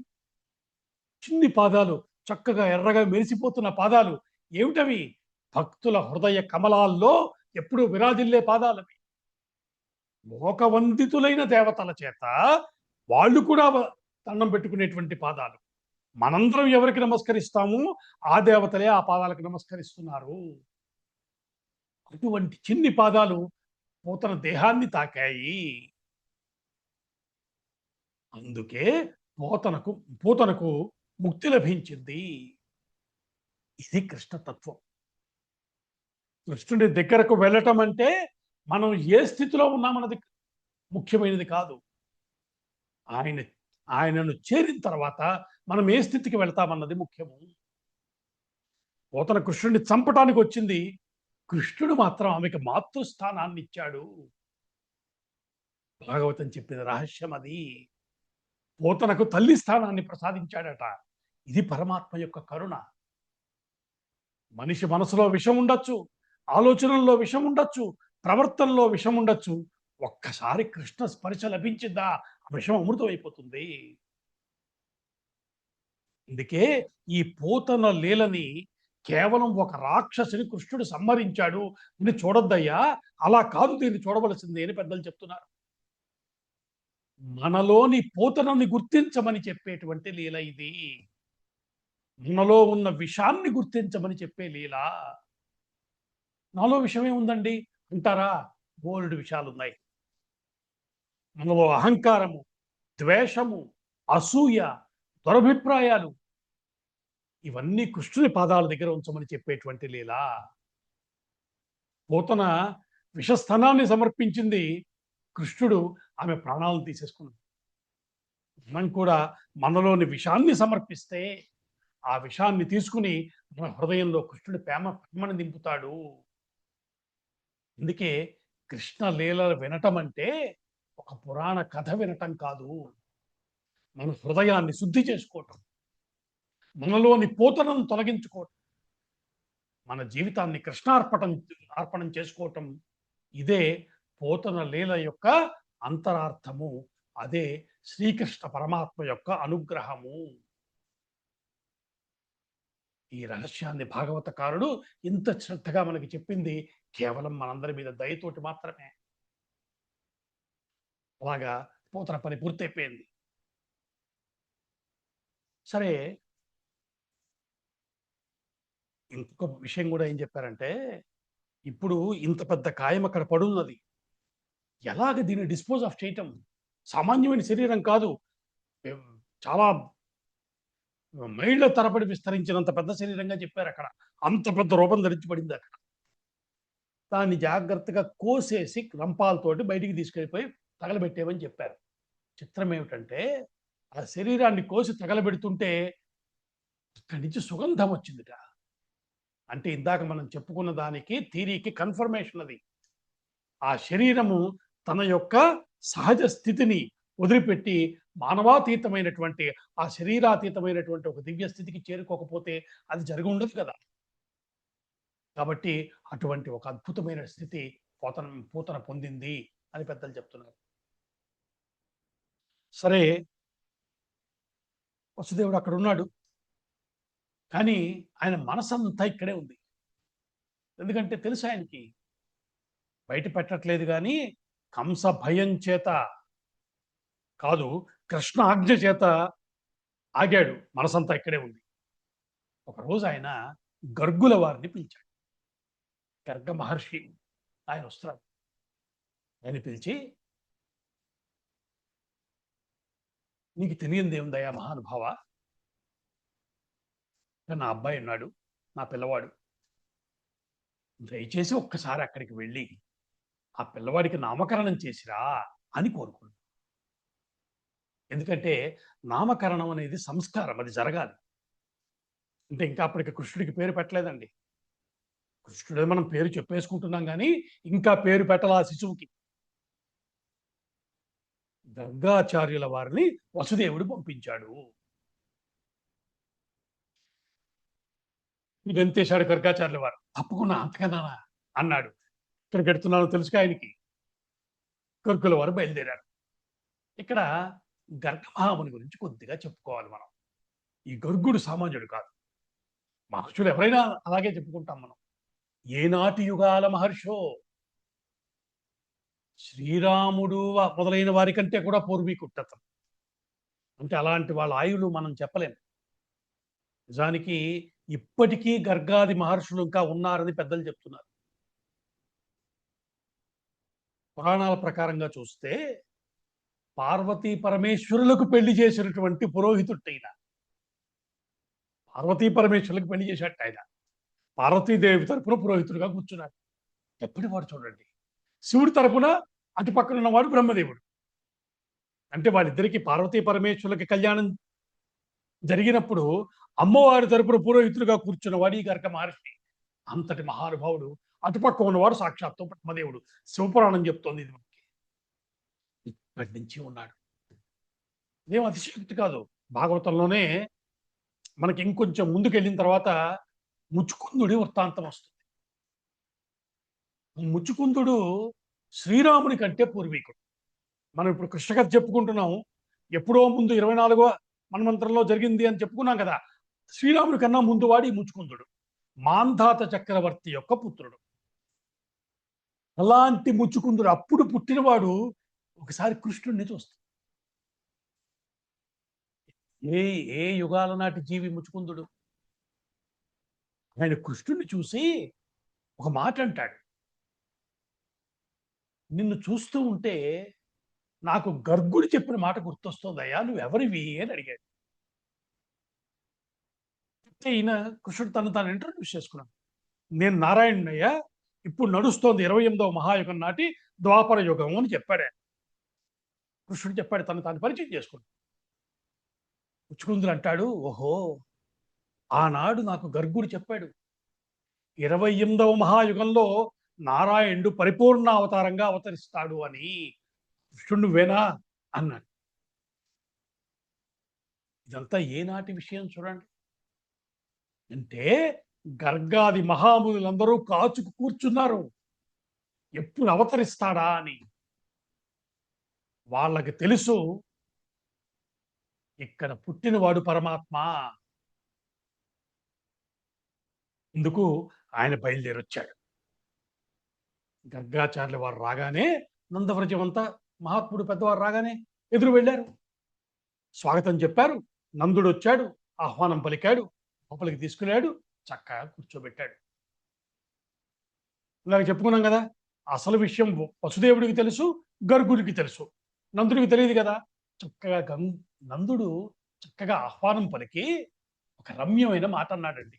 చిన్ని పాదాలు, చక్కగా ఎర్రగా మెరిసిపోతున్న పాదాలు. ఏమిటవి? భక్తుల హృదయ కమలాల్లో ఎప్పుడూ విరాజిల్లే పాదాలవి. లోకవందితులైన దేవతల చేత వాళ్ళు కూడా దండం పెట్టుకునేటువంటి పాదాలు. మనందరం ఎవరికి నమస్కరిస్తాము, ఆ దేవతలే ఆ పాదాలకు నమస్కరిస్తున్నారు. అటువంటి చిన్ని పాదాలు పోతన దేహాన్ని తాకాయి. అందుకే పోతనకు ముక్తి లభించింది. ఇది కృష్ణతత్వం. కృష్ణుడి దగ్గరకు వెళ్ళటం అంటే మనం ఏ స్థితిలో ఉన్నామన్నది ముఖ్యమైనది కాదు. ఆయనను చేరిన తర్వాత మనం ఏ స్థితికి వెళ్తామన్నది ముఖ్యము. పోతన కృష్ణుడిని చంపటానికి వచ్చింది, కృష్ణుడు మాత్రం ఆమెకు మాతృస్థానాన్ని ఇచ్చాడు. భాగవతం చెప్పిన రహస్యం అది. పోతనకు తల్లి స్థానాన్ని ప్రసాదించాడట. ఇది పరమాత్మ యొక్క కరుణ. మనిషి మనసులో విషం ఉండొచ్చు, ఆలోచనల్లో విషం ఉండొచ్చు, ప్రవర్తనలో విషం ఉండొచ్చు. ఒక్కసారి కృష్ణ స్పర్శ లభించిందా ఆ విషం అమృతం అయిపోతుంది. అందుకే ఈ పోతన లీలని కేవలం ఒక రాక్షసుని కృష్ణుడు సంహరించాడు అని చూడొద్దయ్యా, అలా కాదు దీన్ని చూడవలసింది అని పెద్దలు చెప్తున్నారు. మనలోని పోతనని గుర్తించమని చెప్పేటువంటి లీల ఇది. మనలో ఉన్న విషాన్ని గుర్తించమని చెప్పే లీల. నాలో విషమే ఉందండి అంటారా? బోలెడు విషయాలు ఉన్నాయి. మనలో అహంకారము, ద్వేషము, అసూయ, దురభిప్రాయాలు, ఇవన్నీ కృష్ణుని పాదాల దగ్గర ఉంచమని చెప్పేటువంటి లీల. పోతన విషస్థానాన్ని సమర్పించింది, కృష్ణుడు ఆమె ప్రాణాలను తీసేసుకున్నాడు. మనం కూడా మనలోని విషాన్ని సమర్పిస్తే ఆ విషాన్ని తీసుకుని మన హృదయంలో కృష్ణుడి ప్రేమను నింపుతాడు. అందుకే కృష్ణ లీలలు వినటం అంటే ఒక పురాణ కథ వినటం కాదు, మన హృదయాన్ని శుద్ధి చేసుకోవటం, మనలోని పోతనను తొలగించుకోవటం, మన జీవితాన్ని అర్పణం చేసుకోవటం. ఇదే పోతన లీల యొక్క అంతరార్థము. అదే శ్రీకృష్ణ పరమాత్మ యొక్క అనుగ్రహము. ఈ రహస్యాన్ని భాగవతకారుడు ఇంత శ్రద్ధగా మనకి చెప్పింది కేవలం మనందరి మీద దయతోటి మాత్రమే. అలాగా పోతన పని పూర్తయిపోయింది. సరే, ఇంకొక విషయం కూడా ఏం చెప్పారంటే, ఇప్పుడు ఇంత పెద్ద కాయం అక్కడ పడున్నది, ఎలాగ దీన్ని డిస్పోజ్ ఆఫ్ చేయటం? సామాన్యమైన శరీరం కాదు, చాలా మైళ్ళ తరబడి విస్తరించినంత పెద్ద శరీరంగా చెప్పారు అక్కడ. అంత పెద్ద రూపం ధరించి పడింది అక్కడ. దాన్ని జాగ్రత్తగా కోసేసి రంపాలతోటి బయటికి తీసుకెళ్ళిపోయి తగలబెట్టేమని చెప్పారు. చిత్రం ఏమిటంటే, ఆ శరీరాన్ని కోసి తగలబెడుతుంటే అక్కడి నుంచి సుగంధం వచ్చిందిట. అంటే ఇందాక మనం చెప్పుకున్న దానికి థీరీకి కన్ఫర్మేషన్ అది. ఆ శరీరము తన యొక్క సహజ స్థితిని వదిలిపెట్టి మానవాతీతమైనటువంటి, ఆ శరీరాతీతమైనటువంటి ఒక దివ్య స్థితికి చేరుకోకపోతే అది జరిగి ఉండదు కదా. కాబట్టి అటువంటి ఒక అద్భుతమైన స్థితి పూతన పొందింది అని పెద్దలు చెప్తున్నారు. సరే, వసుదేవుడు అక్కడ ఉన్నాడు, కానీ ఆయన మనసంతా ఇక్కడే ఉంది. ఎందుకంటే తెలుసు ఆయనకి, బయట పెట్టట్లేదు కానీ కంస భయం చేత కాదు, కృష్ణ ఆజ్ఞ చేత ఆగాడు. మనసంతా ఇక్కడే ఉంది. ఒకరోజు ఆయన గర్గుల వారిని పిలిచాడు. గర్గ మహర్షి ఆయన వస్తున్నాడు. ఆయన పిలిచి, నీకు తెలియంది ఏముందయ్యా మహానుభావ, నా అబ్బాయి ఉన్నాడు, నా పిల్లవాడు, దయచేసి ఒక్కసారి అక్కడికి వెళ్ళి ఆ పిల్లవాడికి నామకరణం చేసిరా అని కోరుకున్నాడు. ఎందుకంటే నామకరణం అనేది సంస్కారం, అది జరగాలి. అంటే ఇంకా అప్పటికి కృష్ణుడికి పేరు పెట్టలేదండి. కృష్ణుడే మనం పేరు చెప్పేసుకుంటున్నాం కానీ ఇంకా పేరు పెట్టాల ఆ శిశువుకి. గర్గాచార్యుల వారిని వసుదేవుడు పంపించాడు. గంతేశాడు గర్గాచార్యుల వారు. తప్పకుండా అంతకన్నా అన్నాడు. ఇక్కడికి ఎడుతున్నానో తెలుసుగా ఆయనకి. గర్గుల వారు బయలుదేరారు. ఇక్కడ గర్గమహాముని గురించి కొద్దిగా చెప్పుకోవాలి మనం. ఈ గర్గుడు సామాన్యుడు కాదు. మహర్షులు ఎవరైనా అలాగే చెప్పుకుంటాం మనం. ఏనాటి యుగాల మహర్షో, శ్రీరాముడు మొదలైన వారి కంటే కూడా పూర్వీకుట్టతం. అంటే అలాంటి వాళ్ళ ఆయులు మనం చెప్పలేము. నిజానికి ఇప్పటికీ గర్గాది మహర్షులు ఇంకా ఉన్నారని పెద్దలు చెప్తున్నారు. పురాణాల ప్రకారంగా చూస్తే పార్వతీ పరమేశ్వరులకు పెళ్లి చేసినటువంటి పురోహితుడైన, పార్వతీ పరమేశ్వరులకు పెళ్లి చేసేట ఆయన పార్వతీదేవి తరపున పురోహితుడుగా కూర్చున్నాడు. ఎప్పటి వాడు చూడండి, శివుడి తరపున అటు పక్కన ఉన్నవాడు బ్రహ్మదేవుడు. అంటే వాళ్ళిద్దరికీ పార్వతీ పరమేశ్వరులకి కళ్యాణం జరిగినప్పుడు అమ్మవారి తరపున పురోహితుడుగా కూర్చున్నవాడు ఈ గర్గ మహర్షి. అంతటి మహానుభావుడు. అటుపక్క ఉన్నవాడు సాక్షాత్తు బ్రహ్మదేవుడు. శివపురాణం చెప్తోంది ఇది మనకి. ఇక్కడి నుంచి ఉన్నాడు. ఇదేం అతిశయోక్తి కాదు. భాగవతంలోనే మనకి ఇంకొంచెం ముందుకెళ్ళిన తర్వాత ముచ్చుకుందుడి వృత్తాంతం వస్తుంది. ముచ్చుకుందుడు శ్రీరాముని కంటే పూర్వీకుడు. మనం ఇప్పుడు కృష్ణ కథ చెప్పుకుంటున్నాం. ఎప్పుడో ముందు 24వ మన్వంతరంలో జరిగింది అని చెప్పుకున్నాం కదా. శ్రీరాముడి కన్నా ముందు వాడి ముచ్చుకుందుడు మాంధాత చక్రవర్తి యొక్క పుత్రుడు. అలాంటి ముచ్చుకుందుడు అప్పుడు పుట్టినవాడు ఒకసారి కృష్ణుడిని చూస్తాడు. ఏ ఏ యుగాల నాటి జీవి ముచ్చుకుందుడు. ఆయన కృష్ణుడిని చూసి ఒక మాట అంటాడు, నిన్ను చూస్తూ ఉంటే నాకు గర్గుడు చెప్పిన మాట గుర్తొస్తుందయ్యా, నువ్వెవరివి అని అడిగాడు. ఈయన కృష్ణుడు తాను ఇంట్రడ్యూస్ చేసుకున్నాడు. నేను నారాయణయ్య, ఇప్పుడు నడుస్తోంది 28వ మహాయుగం నాటి ద్వాపర యుగం అని చెప్పాడు. కృష్ణుడు చెప్పాడు, తాను పరిచయం చేసుకున్నాడు. ముచ్చుకుందులు అంటాడు, ఓహో, ఆనాడు నాకు గర్గుడు చెప్పాడు 28వ మహాయుగంలో నారాయణుడు పరిపూర్ణ అవతారంగా అవతరిస్తాడు అని. కృష్ణుడు నువ్వేనా అన్నాడు. ఇదంతా ఏనాటి విషయం చూడండి. అంటే గర్గాది మహామునులందరూ కాచుకు కూర్చున్నారు ఎప్పుడు అవతరిస్తాడా అని. వాళ్ళకి తెలుసు ఇక్కడ పుట్టినవాడు పరమాత్మ. ఇందుకు ఆయన బయలుదేరొచ్చాడు. గర్గాచార్యుల వారు రాగానే నందవ్రజం అంతా మహాత్ముడు పెద్దవారు రాగానే ఎదురు వెళ్ళారు, స్వాగతం చెప్పారు. నందుడు వచ్చాడు, ఆహ్వానం పలికాడు, లోపలికి తీసుకెళ్ళాడు, చక్కగా కూర్చోబెట్టాడు. ఇలాగ చెప్పుకున్నాం కదా, అసలు విషయం వసుదేవుడికి తెలుసు, గర్గుడికి తెలుసు, నందుడికి తెలియదు కదా. చక్కగా నందుడు చక్కగా ఆహ్వానం పలికి ఒక రమ్యమైన మాట అన్నాడండి.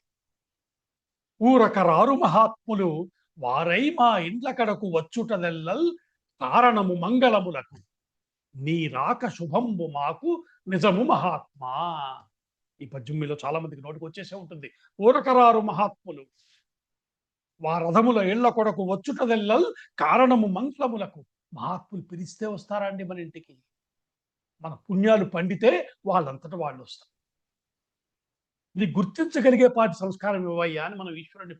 ఊరకరారు మహాత్ములు వారై మా ఇండ్ల కడకు వచ్చుటదెల్లల్ కారణము మంగళములకు నీ రాక శుభంబు మాకు నిజము మహాత్మా. ఈ పద్యం మీలో చాలా మందికి నోటికి వచ్చేసే ఉంటుంది. ఊరకరారు మహాత్ములు వారథముల ఇళ్ల కొరకు వచ్చుటదెల్లల్ కారణము మంగళములకు. మహాత్ములు పిలిస్తే వస్తారా అండి మన ఇంటికి? మన పుణ్యాలు పండితే వాళ్ళంతటా వాళ్ళు వస్తారు. ఇది గుర్తించగలిగే పాటి సంస్కారం ఇవ్వయ్యా అని మనం ఈశ్వరుని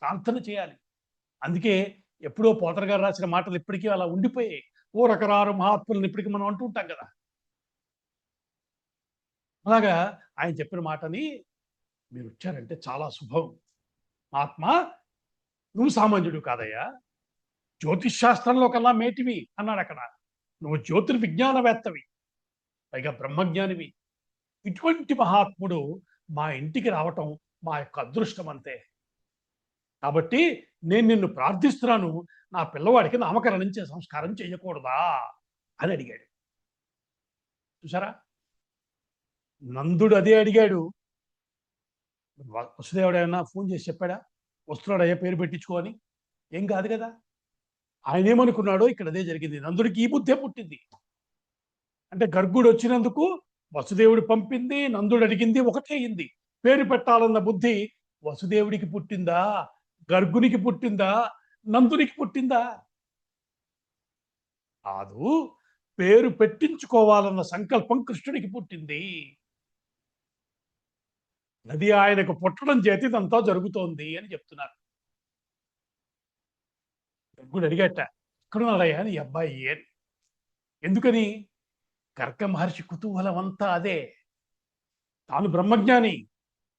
ప్రార్థన చేయాలి. అందుకే ఎప్పుడో పోతన గారు రాసిన మాటలు ఇప్పటికీ అలా ఉండిపోయాయి. ఓ రకరారు మహాత్ములను ఇప్పటికీ మనం అంటూ ఉంటాం కదా. అలాగా ఆయన చెప్పిన మాటని మీరు వచ్చారంటే చాలా శుభం. మహాత్మ, నువ్వు సామాన్యుడు కాదయ్యా, జ్యోతిష్ శాస్త్రంలో కల్లా మేటివి అన్నాడు అక్కడ. నువ్వు జ్యోతిర్విజ్ఞానవేత్తవి, పైగా బ్రహ్మజ్ఞానివి. ఇటువంటి మహాత్ముడు మా ఇంటికి రావటం మా యొక్క అదృష్టం అంతే. కాబట్టి నేను నిన్ను ప్రార్థిస్తున్నాను, నా పిల్లవాడికి నామకరణం సంస్కారం చేయకూడదా అని అడిగాడు. చూసారా, నందుడు అదే అడిగాడు. వసుదేవుడు ఏమన్నా ఫోన్ చేసి చెప్పాడా వస్తున్నాడు అయ్యా పేరు పెట్టించుకో అని? ఏం కాదు కదా. ఆయన ఏమనుకున్నాడో ఇక్కడ అదే జరిగింది. నందుడికి ఈ బుద్ధే పుట్టింది. అంటే గర్గుడు వచ్చినందుకు వసుదేవుడు పంపింది, నందుడు అడిగింది ఒకటే అయింది. పేరు పెట్టాలన్న బుద్ధి వసుదేవుడికి పుట్టిందా, గర్గునికి పుట్టిందా, నందునికి పుట్టిందా? కాదు, పేరు పెట్టించుకోవాలన్న సంకల్పం కృష్ణుడికి పుట్టింది. అది ఆయనకు పుట్టడం చేతి ఇదంతా జరుగుతోంది అని చెప్తున్నారు. గర్గుడు అడిగట, ఎక్కడున్నాడయ్యా నీ అబ్బాయి అని. ఎందుకని? కర్క మహర్షి కుతూహలం అంతా అదే. తాను బ్రహ్మజ్ఞాని,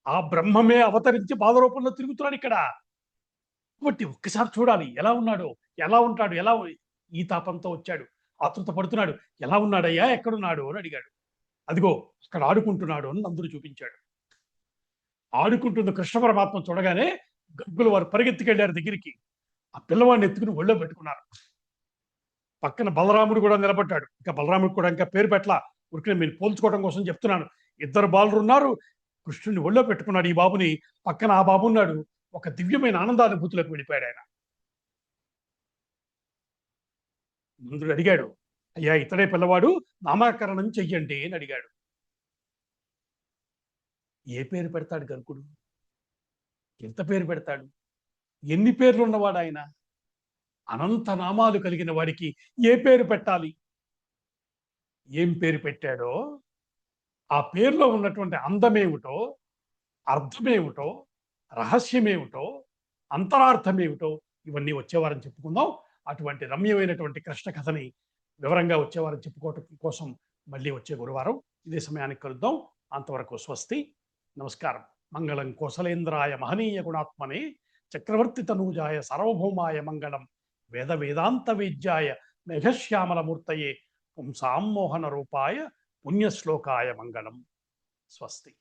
ఆ బ్రహ్మమే అవతరించి పాదరూపంలో తిరుగుతున్నాడు ఇక్కడ. కాబట్టి ఒక్కసారి చూడాలి, ఎలా ఉన్నాడో, ఎలా ఉంటాడు, ఎలా ఈ తాపంతో వచ్చాడు, ఆతృత పడుతున్నాడు. ఎలా ఉన్నాడయ్యా, ఎక్కడున్నాడు అని అడిగాడు. అదిగో అక్కడ ఆడుకుంటున్నాడు అని నందుడు చూపించాడు. ఆడుకుంటున్న కృష్ణ పరమాత్మ చూడగానే గర్గులు వారు పరిగెత్తుకెళ్ళారు దగ్గరికి. ఆ పిల్లవాడిని ఎత్తుకుని ఒళ్ళో పెట్టుకున్నారు. పక్కన బలరాముడు కూడా నిలబడ్డాడు. ఇంకా బలరాముడికి కూడా ఇంకా పేరు పెట్టలా, ఉరికిన మీరు పోల్చుకోవడం కోసం చెప్తున్నాను. ఇద్దరు బాలురు ఉన్నారు. కృష్ణుడిని ఒళ్ళో పెట్టుకున్నాడు ఈ బాబుని. పక్కన ఆ బాబు ఉన్నాడు. ఒక దివ్యమైన ఆనందానుభూతిలోకి వెళ్ళిపోయాడు ఆయన. నందుడు అడిగాడు, అయ్యా ఇతడే పిల్లవాడు, నామకరణం చెయ్యండి అని అడిగాడు. ఏ పేరు పెడతాడు గర్గుడు? ఎంత పేరు పెడతాడు? ఎన్ని పేర్లు ఉన్నవాడు ఆయన? అనంత నామాలు కలిగిన వాడికి ఏ పేరు పెట్టాలి? ఏం పేరు పెట్టాడో ఆ పేరులో ఉన్నటువంటి అందమేమిటో, అర్థమేమిటో, రహస్యమేమిటో, అంతరార్థమేమిటో ఇవన్నీ వచ్చేవారం చెప్పుకుందాం. అటువంటి రమ్యమైనటువంటి కృష్ణ కథని వివరంగా వచ్చేవారం చెప్పుకోవటం కోసం మళ్ళీ వచ్చే గురువారం ఇదే సమయానికి కలుద్దాం. అంతవరకు స్వస్తి, నమస్కారం. మంగళం కోసలేంద్రాయ మహనీయ గుణాత్మనే చక్రవర్తి తనూజాయ సార్వభౌమాయ మంగళం. వేద వేదాంత వేద్యాయ మేఘశ్యామలమూర్తయే పుంసాం మోహన రూపాయ పుణ్యశ్లోకాయ మంగళం. స్వస్తి.